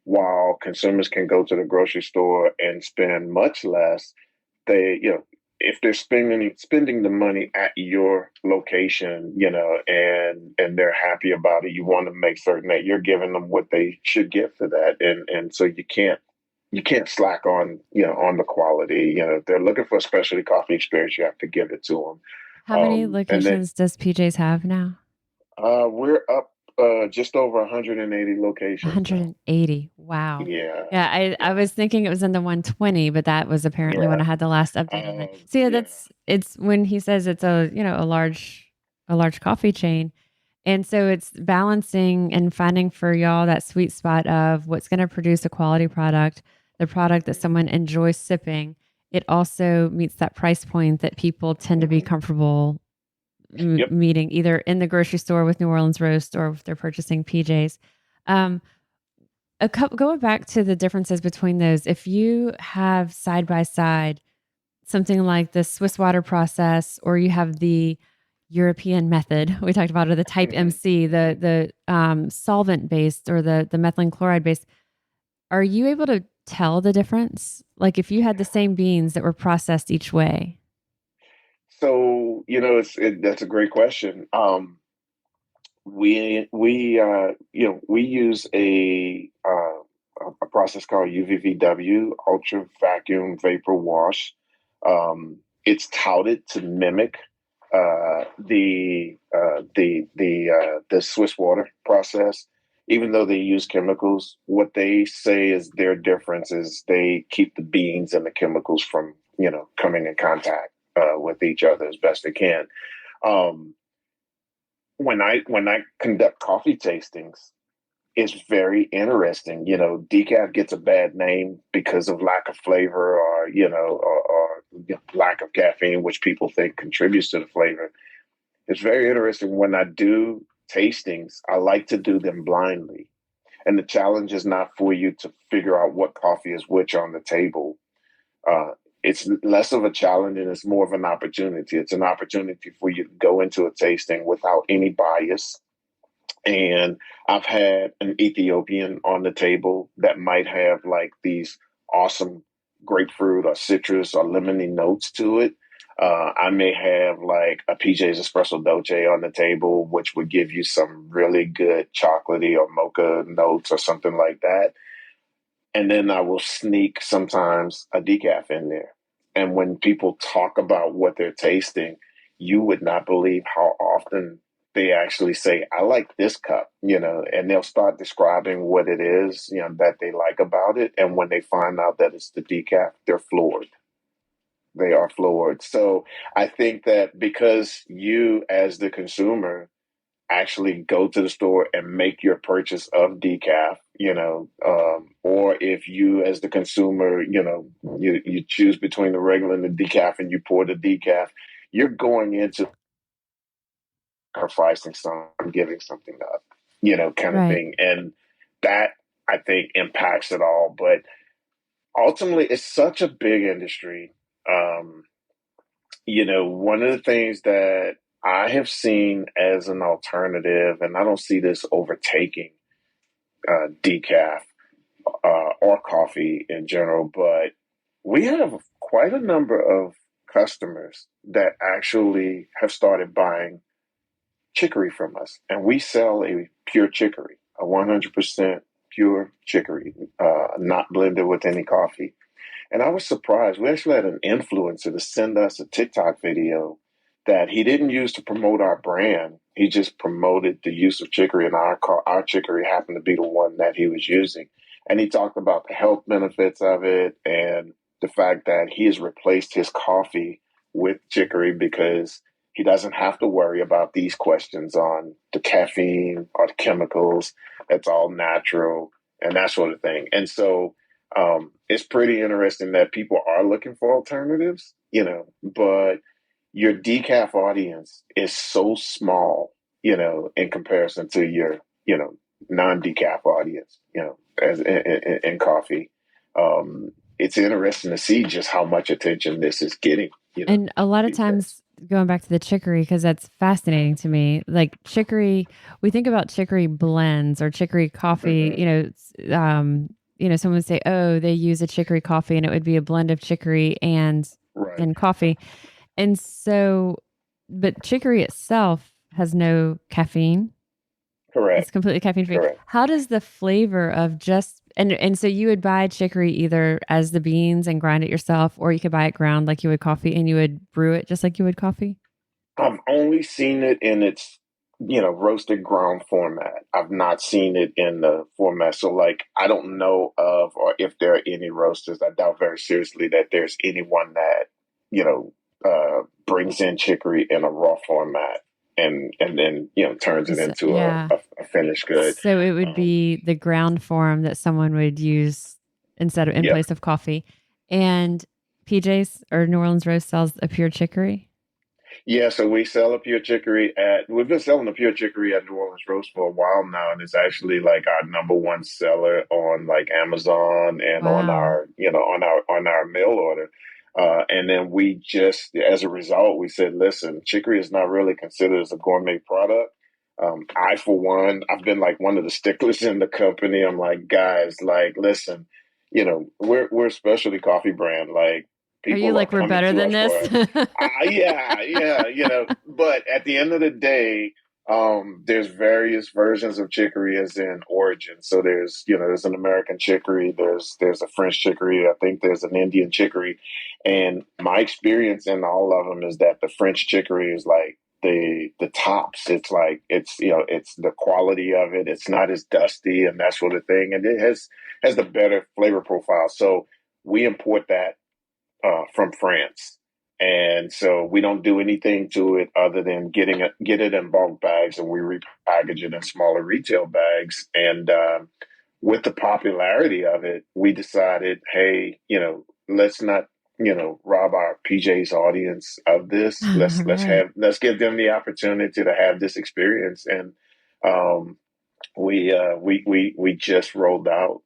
while consumers can go to the grocery store and spend much less, they, if they're spending the money at your location, and they're happy about it, you want to make certain that you're giving them what they should get for that, and so you can't slack on on the quality. If they're looking for a specialty coffee experience, you have to give it to How them. many And then locations does PJ's have now? we're up just over 180 locations now. 180. Wow. Yeah, Yeah, I yeah, was thinking it was in the 120, but that was apparently when yeah, I had the last update on it. So yeah, yeah. it's when he says it's a large coffee chain. And so it's balancing and finding for y'all that sweet spot of what's going to produce a quality product, the product that someone enjoys sipping. It also meets that price point that people tend to be Hmm. comfortable Yep. meeting either in the grocery store with New Orleans Roast or if they're purchasing PJs. Um, going back to the differences between those, if you have side by side something like the Swiss water process, or you have the European method, we talked about, or the Type Hmm. MC, the solvent based or the methylene chloride based, are you able to tell the difference? Like if you had the same beans that were processed each way? So that's a great question. We use a process called UVVW, ultra vacuum vapor wash. It's touted to mimic the Swiss water process. Even though they use chemicals, what they say is their difference is they keep the beans and the chemicals from coming in contact with each other as best they can. Um, when I conduct coffee tastings, it's very interesting. Decaf gets a bad name because of lack of flavor, or lack of caffeine, which people think contributes to the flavor. It's very interesting when I do tastings. I like to do them blindly, and the challenge is not for you to figure out what coffee is which on the table. Uh, it's less of a challenge and it's more of an opportunity. It's an opportunity for you to go into a tasting without any bias. And I've had an Ethiopian on the table that might have like these awesome grapefruit or citrus or lemony notes to it. I may have like a PJ's Espresso Dolce on the table, which would give you some really good chocolatey or mocha notes or something like that. And then I will sneak sometimes a decaf in there. And when people talk about what they're tasting, you would not believe how often they actually say, I like this cup, and they'll start describing what it is, that they like about it. And when they find out that it's the decaf, they're floored. They are floored. So I think that because you, as the consumer, actually go to the store and make your purchase of decaf, or if you, as the consumer, you choose between the regular and the decaf and you pour the decaf, you're going into sacrificing something, giving something up, kind of Right. thing. And that, I think, impacts it all. But ultimately, it's such a big industry. Um, one of the things that I have seen as an alternative, and I don't see this overtaking decaf or coffee in general, but we have quite a number of customers that actually have started buying chicory from us, and we sell a pure chicory, a 100% pure chicory, not blended with any coffee. And I was surprised. We actually had an influencer to send us a TikTok video that he didn't use to promote our brand. He just promoted the use of chicory, and our chicory happened to be the one that he was using. And he talked about the health benefits of it and the fact that he has replaced his coffee with chicory because he doesn't have to worry about these questions on the caffeine or the chemicals. It's all natural and that sort of thing. And so it's pretty interesting that people are looking for alternatives, but your decaf audience is so small, in comparison to your, non-decaf audience, as in coffee. It's interesting to see just how much attention this is getting, And a lot of these days. times, going back to the chicory, because that's fascinating to me. Like chicory, we think about chicory blends or chicory coffee. Hmm. Someone would say, "Oh, they use a chicory coffee, and it would be a blend of chicory Right. and coffee." And so, but chicory itself has no caffeine. It's Correct. completely caffeine free. Correct. How does the flavor of just and so you would buy chicory either as the beans and grind it yourself, or you could buy it ground like you would coffee, and you would brew it just like you would coffee? I've only seen it in its, roasted ground format. I've not seen it in the format. So, like, I don't know of or if there are any roasters. I doubt very seriously that there's anyone that, brings in chicory in a raw format and then, turns it into Yeah. a finished good. So it would Um, be the ground form that someone would use instead of in yep. place of coffee. And PJ's or New Orleans Roast sells a pure chicory. Yeah, so we sell a pure chicory we've been selling the pure chicory at New Orleans Roast for a while now, and it's actually like our number one seller on like Amazon and on Wow. our, on our mail order. And then we just, as a result, we said, listen, chicory is not really considered as a gourmet product. I, for one, I've been like one of the sticklers in the company. I'm like, guys, like, listen, we're a specialty coffee brand. Like, Are you people are like, we're coming better to than us this? for yeah, yeah, but at the end of the day, there's various versions of chicory as in origin. So there's an American chicory, there's a French chicory, I think there's an Indian chicory. And my experience in all of them is that the French chicory is like the tops. It's like it's the quality of it. It's not as dusty and that sort of thing. And it has the better flavor profile. So we import that from France. And so we don't do anything to it other than get it in bulk bags, and we repackage it in smaller retail bags. And with the popularity of it, we decided, hey, let's not, rob our PJ's audience of this. Right. Let's give them the opportunity to have this experience. And um, we just rolled out,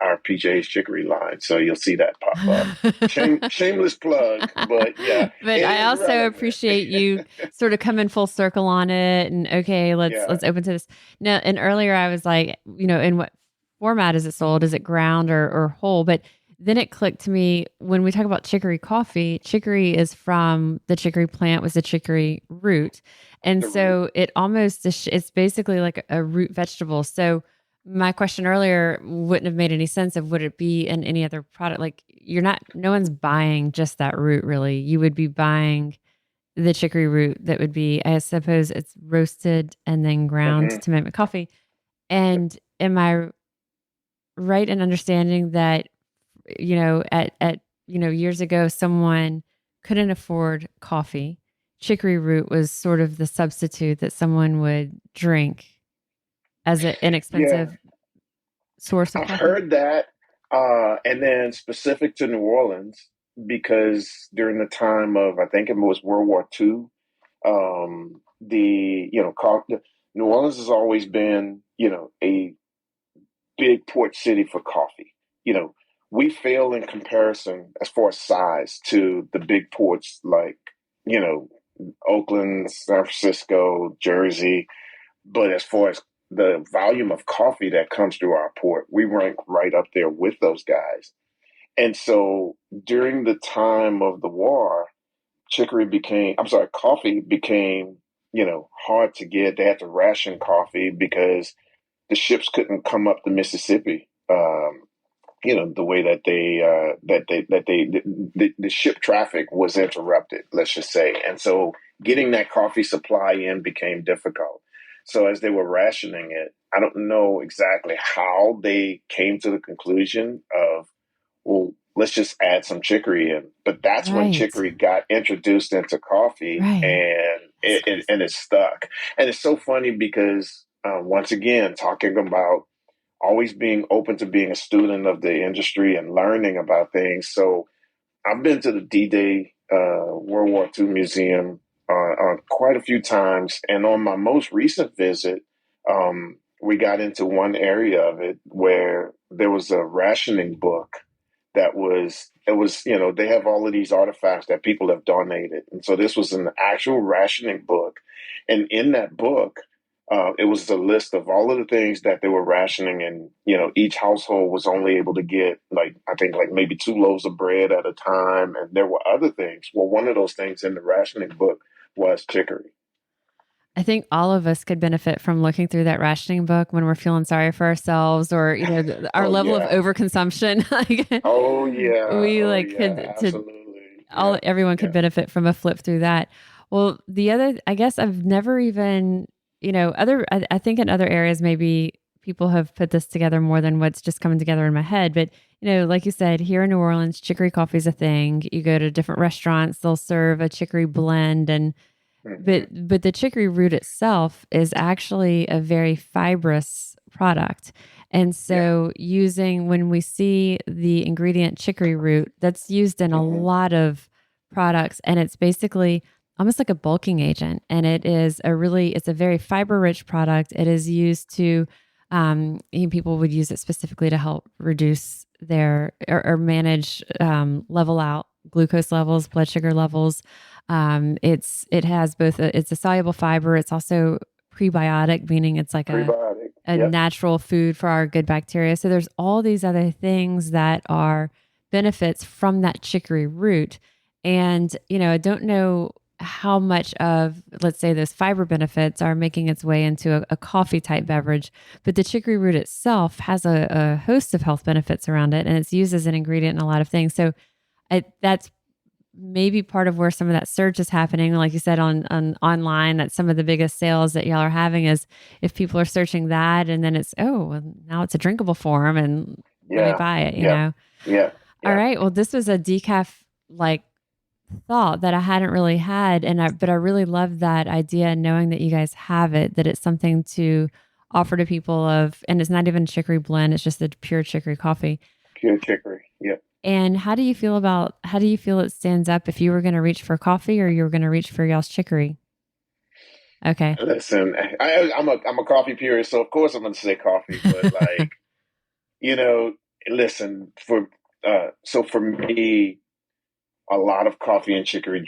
our PJ's Chicory line, so you'll see that pop up. Shameless plug, but yeah, But it I is also relevant. appreciate you sort of coming full circle on it and okay, Yeah, let's open to this. Now, and earlier I was like, in what format is it sold? Is it ground or whole? But then it clicked to me when we talk about chicory coffee, chicory is from the chicory plant was the chicory root. And the root. so it almost it's basically like a root vegetable. So my question earlier wouldn't have made any sense of would it be in any other product. Like no one's buying just that root really. You would be buying the chicory root that would be, I suppose it's roasted and then ground Hmm. to make coffee. And am I right in understanding that, years ago, someone couldn't afford coffee. Chicory root was sort of the substitute that someone would drink as an Yeah, inexpensive source of I've coffee. heard that. And then specific to New Orleans, because during the time of, I think it was World War II, New Orleans has always been, a big port city for coffee. You know, we fail in comparison as far as size to the big ports like, you know, Oakland, San Francisco, Jersey. But as far as the volume of coffee that comes through our port, we rank right up there with those guys. And so during the time of the war, coffee became, hard to get. They had to ration coffee because the ships couldn't come up the Mississippi. The way that the ship traffic was interrupted, let's just say. And so getting that coffee supply in became difficult. So as they were rationing it, I don't know exactly how they came to the conclusion of, well, let's just add some chicory in. But that's when Right. chicory got introduced into coffee, Right. and it stuck. And it's so funny because once again, talking about always being open to being a student of the industry and learning about things. So I've been to the D-Day World War II Museum quite a few times, and on my most recent visit, we got into one area of it where there was a rationing book that was it was they have all of these artifacts that people have donated, and so this was an actual rationing book, and in that book it was a list of all of the things that they were rationing, and each household was only able to get, like, I think, like maybe 2 loaves of bread at a time, and there were other things. Well, one of those things in the rationing book was chicory. I think all of us could benefit from looking through that rationing book when we're feeling sorry for ourselves or, our Oh level of yeah. overconsumption. Like Oh yeah. we Oh like yeah. could to Absolutely. all Yeah. everyone could Yeah. benefit from a flip through that. Well, the other, I guess I've never even, I think in other areas, maybe people have put this together more than what's just coming together in my head. But, like you said, here in New Orleans, chicory coffee is a thing. You go to different restaurants, they'll serve a chicory blend and Hmm. but the chicory root itself is actually a very fibrous product. And Yeah. so using when we see the ingredient chicory root, that's used in a Hmm. lot of products and it's basically almost like a bulking agent and it's a very fiber rich product. It is used to people would use it specifically to help reduce their or manage level out glucose levels, blood sugar levels. It has it's a soluble fiber. It's also prebiotic, meaning it's like Prebiotic. a Yep. natural food for our good bacteria. So there's all these other things that are benefits from that chicory root. And, I don't know how much of, let's say, those fiber benefits are making its way into a coffee type beverage, but the chicory root itself has a host of health benefits around it, and it's used as an ingredient in a lot of things. So that's maybe part of where some of that search is happening. Like you said on online, that's some of the biggest sales that y'all are having is if people are searching that and then it's, oh, well, now it's a drinkable form and let me Yeah. buy it, Yep. Yeah. All Yeah. right. Well, this was a decaf like thought that I hadn't really had. But I really love that idea knowing that you guys have it, that it's something to offer to people and it's not even a chicory blend. It's just the pure chicory coffee. Pure chicory. Yep. And how do you feel it stands up if you were going to reach for coffee or you were going to reach for y'all's chicory? Okay. Listen, I'm a coffee purist, so of course I'm going to say coffee. But like, you know, listen, for me, a lot of coffee and chicory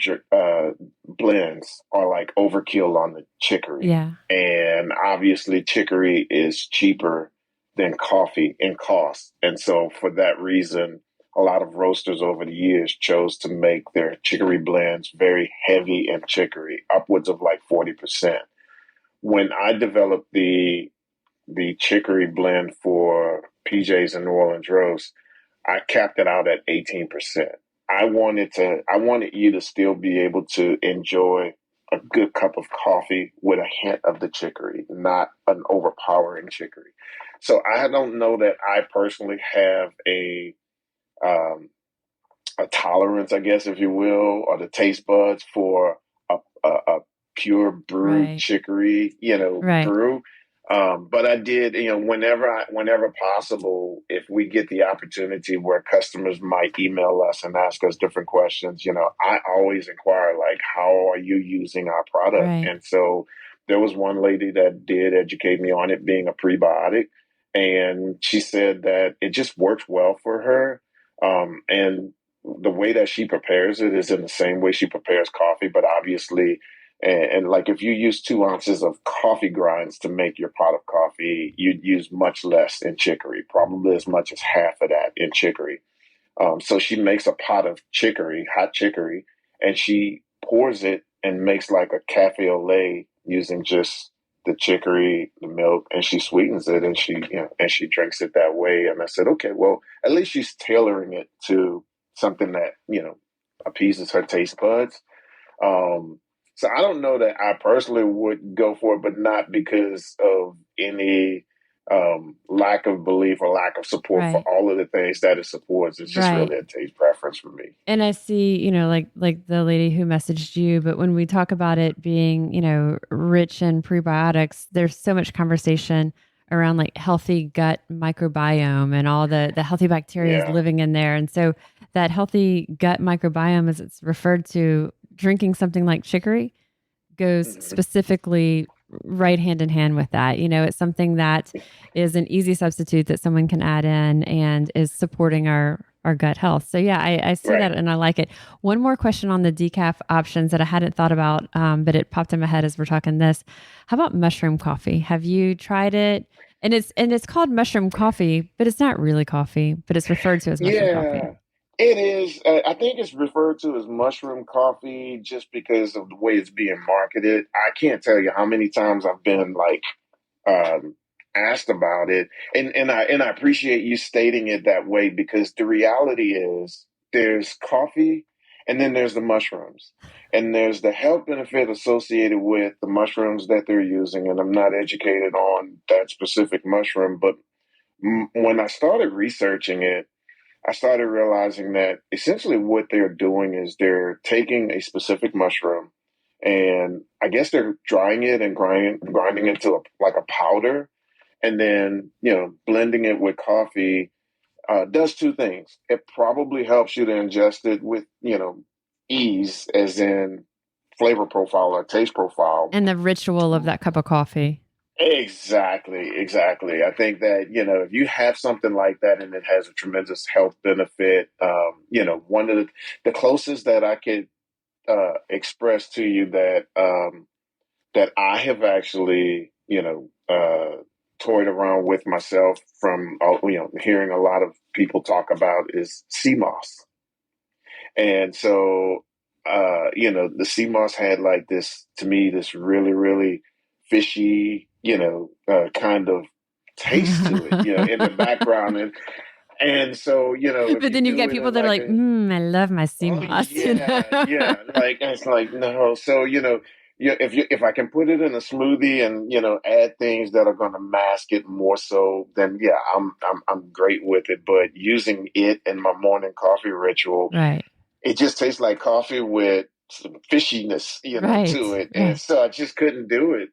blends are like overkill on the chicory. Yeah. And obviously, chicory is cheaper than coffee in cost. And so, for that reason, a lot of roasters over the years chose to make their chicory blends very heavy in chicory, upwards of like 40%. When I developed the the chicory blend for PJ's and New Orleans roast, I capped it out at 18%. I wanted you to still be able to enjoy a good cup of coffee with a hint of the chicory, not an overpowering chicory. So I don't know that I personally have um, a tolerance, I guess, if you will, or the taste buds for a pure brewed Right. chicory, Right. brew. But I did, whenever possible, if we get the opportunity where customers might email us and ask us different questions, I always inquire, like, how are you using our product? Right. And so there was one lady that did educate me on it being a prebiotic. And she said that it just works well for her. And the way that she prepares it is in the same way she prepares coffee, but obviously, and like if you use 2 ounces of coffee grinds to make your pot of coffee, you'd use much less in chicory, probably as much as half of that in chicory. So she makes a pot of chicory, hot chicory, and she pours it and makes like a cafe au lait using just the chicory, the milk, and she sweetens it and she drinks it that way. And I said, okay, well, at least she's tailoring it to something that, appeases her taste buds. Um, so I don't know that I personally would go for it, but not because of any lack of belief or lack of support for Right. all of the things that it supports. It's just Right. really a taste preference for me. And I see, like the lady who messaged you, but when we talk about it being, rich in prebiotics, there's so much conversation around like healthy gut microbiome and all the healthy bacteria is Yeah. living in there. And so that healthy gut microbiome, as it's referred to, drinking something like chicory goes Hmm. specifically right hand in hand with that. It's something that is an easy substitute that someone can add in and is supporting our gut health. So yeah, I see Right. that and I like it. One more question on the decaf options that I hadn't thought about, but it popped in my head as we're talking this. How about mushroom coffee? Have you tried it? And it's called mushroom coffee, but it's not really coffee, but it's referred to as mushroom coffee. Yeah, it is. I think it's referred to as mushroom coffee just because of the way it's being marketed. I can't tell you how many times I've been like um, asked about it, and I appreciate you stating it that way because the reality is there's coffee, and then there's the mushrooms, and there's the health benefit associated with the mushrooms that they're using. And I'm not educated on that specific mushroom, but when I started researching it, I started realizing that essentially what they're doing is they're taking a specific mushroom and I guess they're drying it and grinding it to like a powder and then, blending it with coffee does two things. It probably helps you to ingest it with, ease, as in flavor profile or taste profile. And the ritual of that cup of coffee. Exactly, exactly. I think that, if you have something like that and it has a tremendous health benefit, one of the closest that I could express to you that I have actually, toyed around with myself from, hearing a lot of people talk about is sea moss. And so, the sea moss had like this, to me, this really, really fishy, kind of taste to it, in the background. And so, if But you then you've do got it people in that are like like, I love my sea oh moss. yeah, yeah, like it's like no. So, if I can put it in a smoothie and add things that are going to mask it more so, then yeah, I'm great with it. But using it in my morning coffee ritual, Right. it just tastes like coffee with some fishiness, to Right. it. And Right. so I just couldn't do it.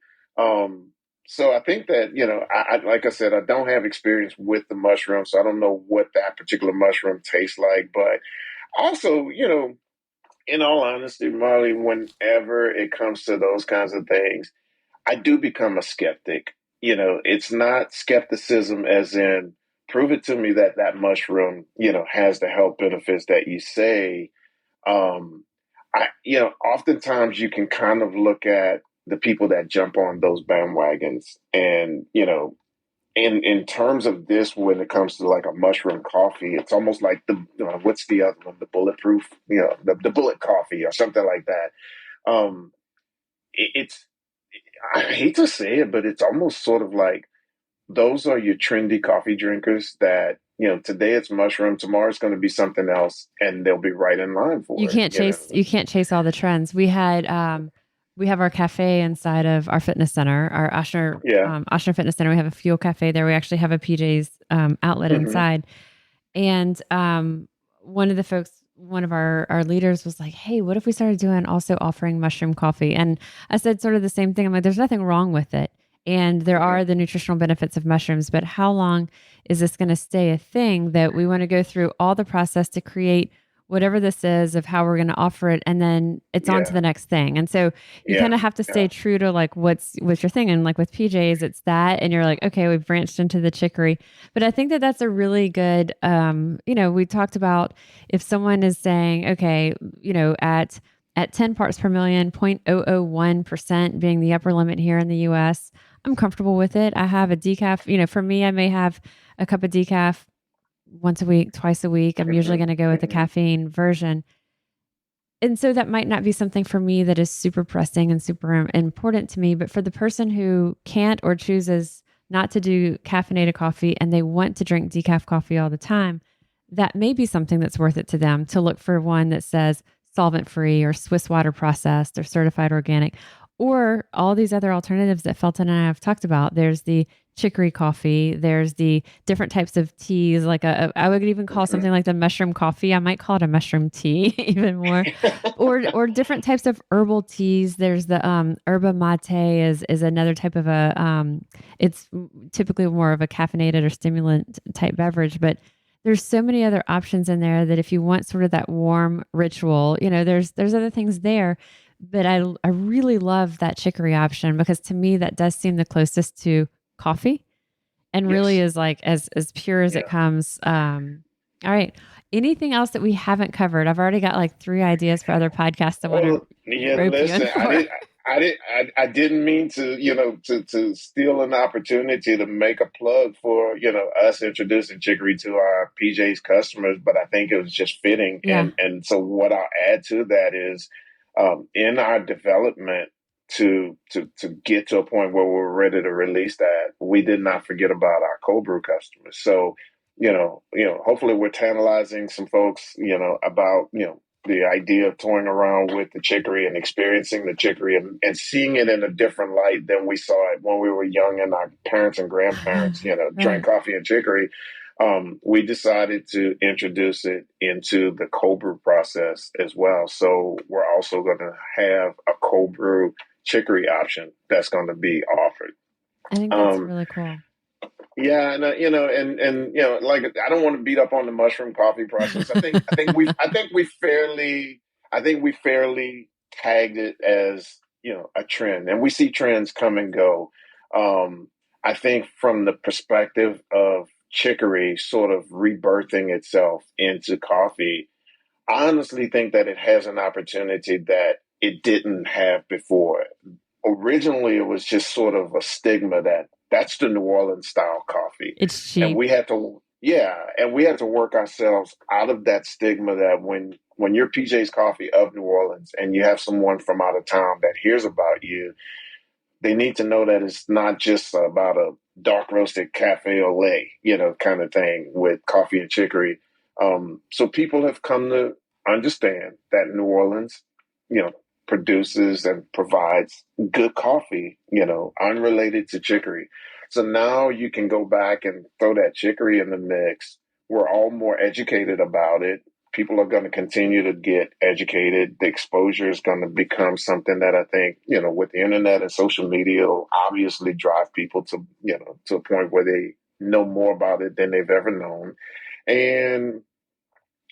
So I think that, I like I said, I don't have experience with the mushroom, so I don't know what that particular mushroom tastes like. But also, in all honesty, Marley, whenever it comes to those kinds of things, I do become a skeptic. It's not skepticism as in prove it to me that that mushroom, has the health benefits that you say. um, Oftentimes you can kind of look at the people that jump on those bandwagons, and in terms of this, when it comes to like a mushroom coffee, it's almost like what's the other one, the bulletproof, the bullet coffee or something like that. It's I hate to say it, but it's almost sort of like those are your trendy coffee drinkers that, today it's mushroom, tomorrow it's going to be something else, and they'll be right in line You for it, can't chase you can't chase all the trends. We have our cafe inside of our fitness center, our Yeah. Oshner Fitness Center. We have a fuel cafe there. We actually have a PJ's outlet Hmm. inside. And one of our leaders was like, "Hey, what if we started doing also offering mushroom coffee?" And I said sort of the same thing. I'm like, "There's nothing wrong with it, and there Hmm. are the nutritional benefits of mushrooms, but how long is this going to stay a thing that we want to go through all the process to create whatever this is of how we're going to offer it, and then it's on to Yeah. the next thing?" And so you kind Yeah. of have to stay Yeah. true to like what's your thing. And like with PJs, it's that, and you're like, okay, we've branched into the chicory. But I think that that's a really good, we talked about if someone is saying, okay, at 10 parts per million, 0.001% being the upper limit here in the US, I'm comfortable with it. I have a decaf, for me, I may have a cup of decaf once a week, twice a week. I'm usually Hmm. going to go with the Hmm. caffeine version. And so that might not be something for me that is super pressing and super important to me, but for the person who can't or chooses not to do caffeinated coffee and they want to drink decaf coffee all the time, that may be something that's worth it to them to look for one that says solvent free or Swiss water processed or certified organic, or all these other alternatives that Felton and I have talked about. There's the chicory coffee. There's the different types of teas. I would even call Hmm. something like the mushroom coffee. I might call it a mushroom tea even more, or different types of herbal teas. There's the yerba mate is another type of it's typically more of a caffeinated or stimulant type beverage, but there's so many other options in there that if you want sort of that warm ritual, there's other things there. But I really love that chicory option because to me that does seem the closest to coffee and really Yes. is like as pure as it Yeah. comes. All right. Anything else that we haven't covered? I've already got like 3 ideas for other podcasts I want to Well, yeah, rope you in listen, for. I didn't mean to, to steal an opportunity to make a plug for, us introducing chicory to our PJ's customers, but I think it was just fitting. Yeah. And so what I'll add to that is, in our development to get to a point where we're ready to release that, we did not forget about our cold brew customers. So, hopefully we're tantalizing some folks, about, the idea of toying around with the chicory and experiencing the chicory and seeing it in a different light than we saw it when we were young and our parents and grandparents, drank Right. coffee and chicory. We decided to introduce it into the cold brew process as well. So we're also going to have a cold brew chicory option that's going to be offered. I think that's Um, really cool. yeah, and like I don't want to beat up on the mushroom coffee process. I think we fairly tagged it as a trend, and we see trends come and go. Um, I think from the perspective of chicory sort of rebirthing itself into coffee, I honestly think that it has an opportunity that it didn't have before. Originally, it was just sort of a stigma that that's the New Orleans style coffee. It's And cheap. we had to, yeah, and we had to work ourselves out of that stigma that when you're PJ's Coffee of New Orleans and you have someone from out of town that hears about you, they need to know that it's not just about a dark roasted cafe au lait, kind of thing with coffee and chicory. So people have come to understand that New Orleans, you know, produces and provides good coffee, unrelated to chicory. So now you can go back and throw that chicory in the mix. We're all more educated about it. People are going to continue to get educated. The exposure is going to become something that I think, with the internet and social media will obviously drive people to, to a point where they know more about it than they've ever known. And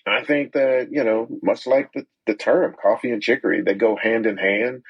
I think that, much like the term coffee and chicory, they go hand in hand.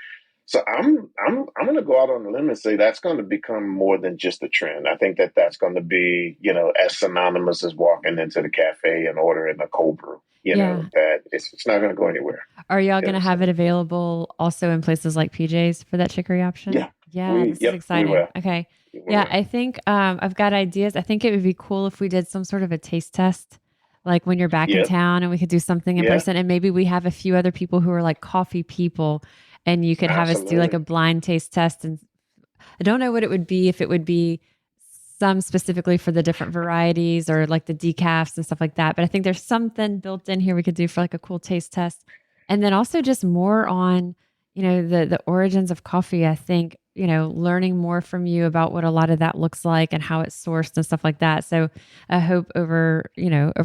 So I'm going to go out on a limb and say that's going to become more than just a trend. I think that that's going to be, as synonymous as walking into the cafe and ordering a cold brew. Yeah. That it's not going to go anywhere. Are y'all going to have So it available also in places like PJ's for that chicory option? yeah, Yeah, this is we exciting. will. Okay. We Yeah, will. I think I've got ideas. I think it would be cool if we did some sort of a taste test, like when you're back in Yep. town and we could do something in Yeah. person. And maybe we have a few other people who are like coffee people and you could have us do like a Absolutely. blind taste test. And I don't know what it would be if it would be some specifically for the different varieties or like the decafs and stuff like that. But I think there's something built in here we could do for like a cool taste test. And then also just more on, the origins of coffee. I think, learning more from you about what a lot of that looks like and how it's sourced and stuff like that. So I hope over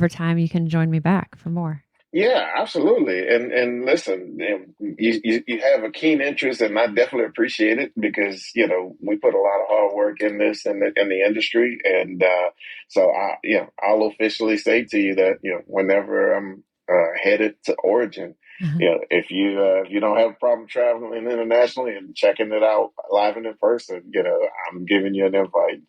time you can join me back for more. Yeah, absolutely. And listen, you have a keen interest, and I definitely appreciate it because we put a lot of hard work in this in the industry, and so I'll officially say to you that whenever I'm headed to Origin, if you don't have a problem traveling internationally and checking it out live and in person, I'm giving you an invite.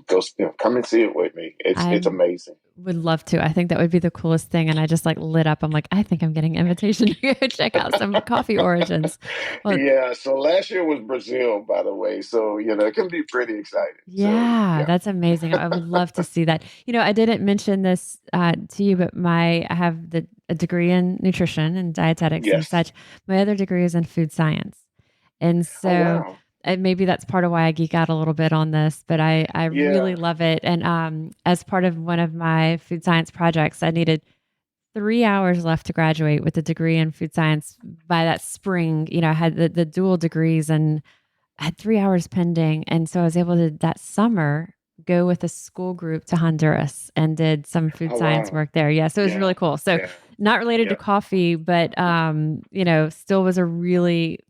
Go come and see it with me. It's amazing. Would love to. I think that would be the coolest thing. And I just like lit up. I'm like, I think I'm getting an invitation to go check out some coffee origins. Well, yeah. So last year was Brazil, by the way. So, it can be pretty exciting. Yeah, so, that's amazing. I would love to see that. I didn't mention this to you, but I have a degree in nutrition and dietetics and such. My other degree is in food science. And so wow. And maybe that's part of why I geek out a little bit on this, but I really love it. And as part of one of my food science projects, I needed 3 hours left to graduate with a degree in food science by that spring. I had the dual degrees and I had 3 hours pending. And so I was able to, that summer, go with a school group to Honduras and did some food science work there. Yeah. So it was really cool. So not related to coffee, but, still was a really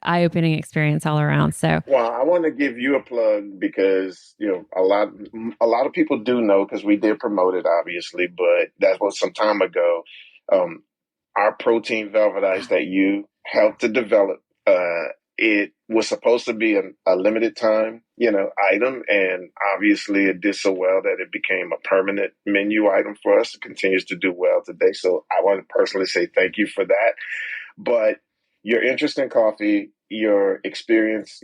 eye-opening experience all around. So, well, I want to give you a plug because a lot of people do know because we did promote it, obviously, but that was some time ago. Our protein velvet ice that you helped to develop, it was supposed to be a limited time, item, and obviously it did so well that it became a permanent menu item for us. It continues to do well today. So I want to personally say thank you for that. But your interest in coffee, your experience,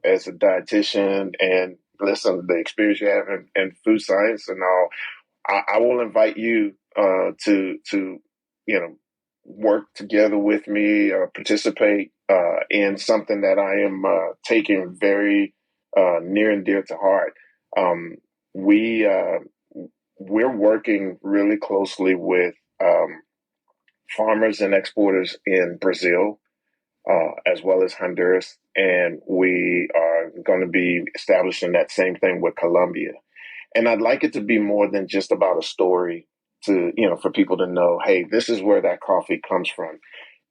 as a dietitian, and listen, the experience you have in food science and all, I will invite you to work together with me or participate in something that I am taking very near and dear to heart. We're working really closely with farmers and exporters in Brazil, as well as Honduras. And we are going to be establishing that same thing with Colombia. And I'd like it to be more than just about a story for people to know, hey, this is where that coffee comes from.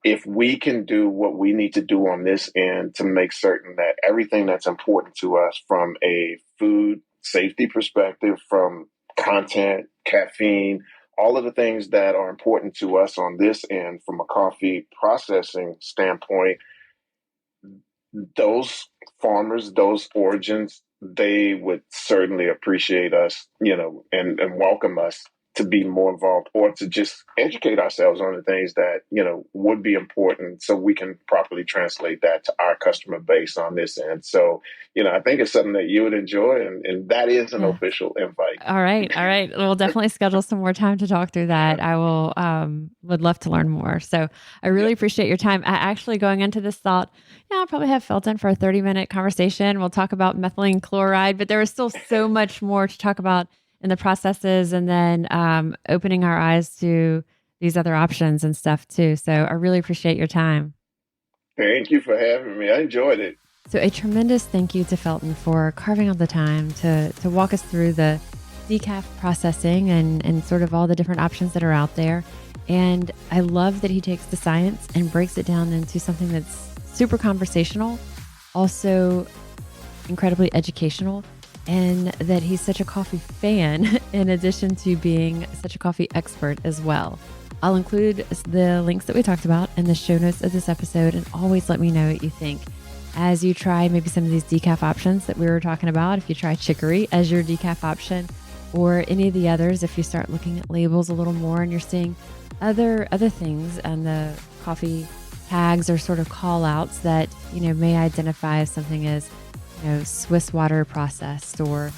If we can do what we need to do on this end to make certain that everything that's important to us from a food safety perspective, from content, caffeine, all of the things that are important to us on this end from a coffee processing standpoint, those farmers, those origins, they would certainly appreciate us, and welcome us to be more involved or to just educate ourselves on the things that, would be important so we can properly translate that to our customer base on this end. So, I think it's something that you would enjoy, and that is an official invite. All right. We'll definitely schedule some more time to talk through that. I will, would love to learn more. So I really appreciate your time. I actually, going into this, thought, I'll probably have Felton for a 30-minute conversation. We'll talk about methylene chloride, but there is still so much more to talk about in the processes, and then opening our eyes to these other options and stuff too. So I really appreciate your time. Thank you for having me. I enjoyed it. So a tremendous thank you to Felton for carving out the time to walk us through the decaf processing and sort of all the different options that are out there. And I love that he takes the science and breaks it down into something that's super conversational, also incredibly educational, and that he's such a coffee fan in addition to being such a coffee expert as well. I'll include the links that we talked about in the show notes of this episode, and always let me know what you think as you try maybe some of these decaf options that we were talking about. If you try chicory as your decaf option, or any of the others, if you start looking at labels a little more and you're seeing other things and the coffee tags or sort of call outs that may identify as something as Swiss water processed or,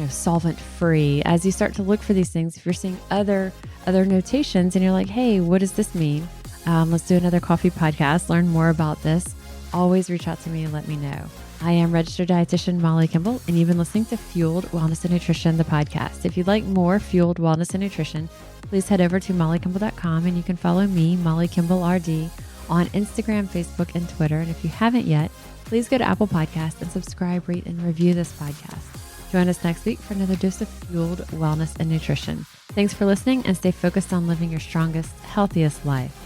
solvent free. As you start to look for these things, if you're seeing other notations and you're like, hey, what does this mean? Let's do another coffee podcast, learn more about this. Always reach out to me and let me know. I am registered dietitian Molly Kimball, and you've been listening to Fueled Wellness and Nutrition, the podcast. If you'd like more Fueled Wellness and Nutrition, please head over to mollykimball.com, and you can follow me, Molly Kimball RD, on Instagram, Facebook, and Twitter. And if you haven't yet, please go to Apple Podcasts and subscribe, rate, and review this podcast. Join us next week for another dose of Fueled Wellness and Nutrition. Thanks for listening, and stay focused on living your strongest, healthiest life.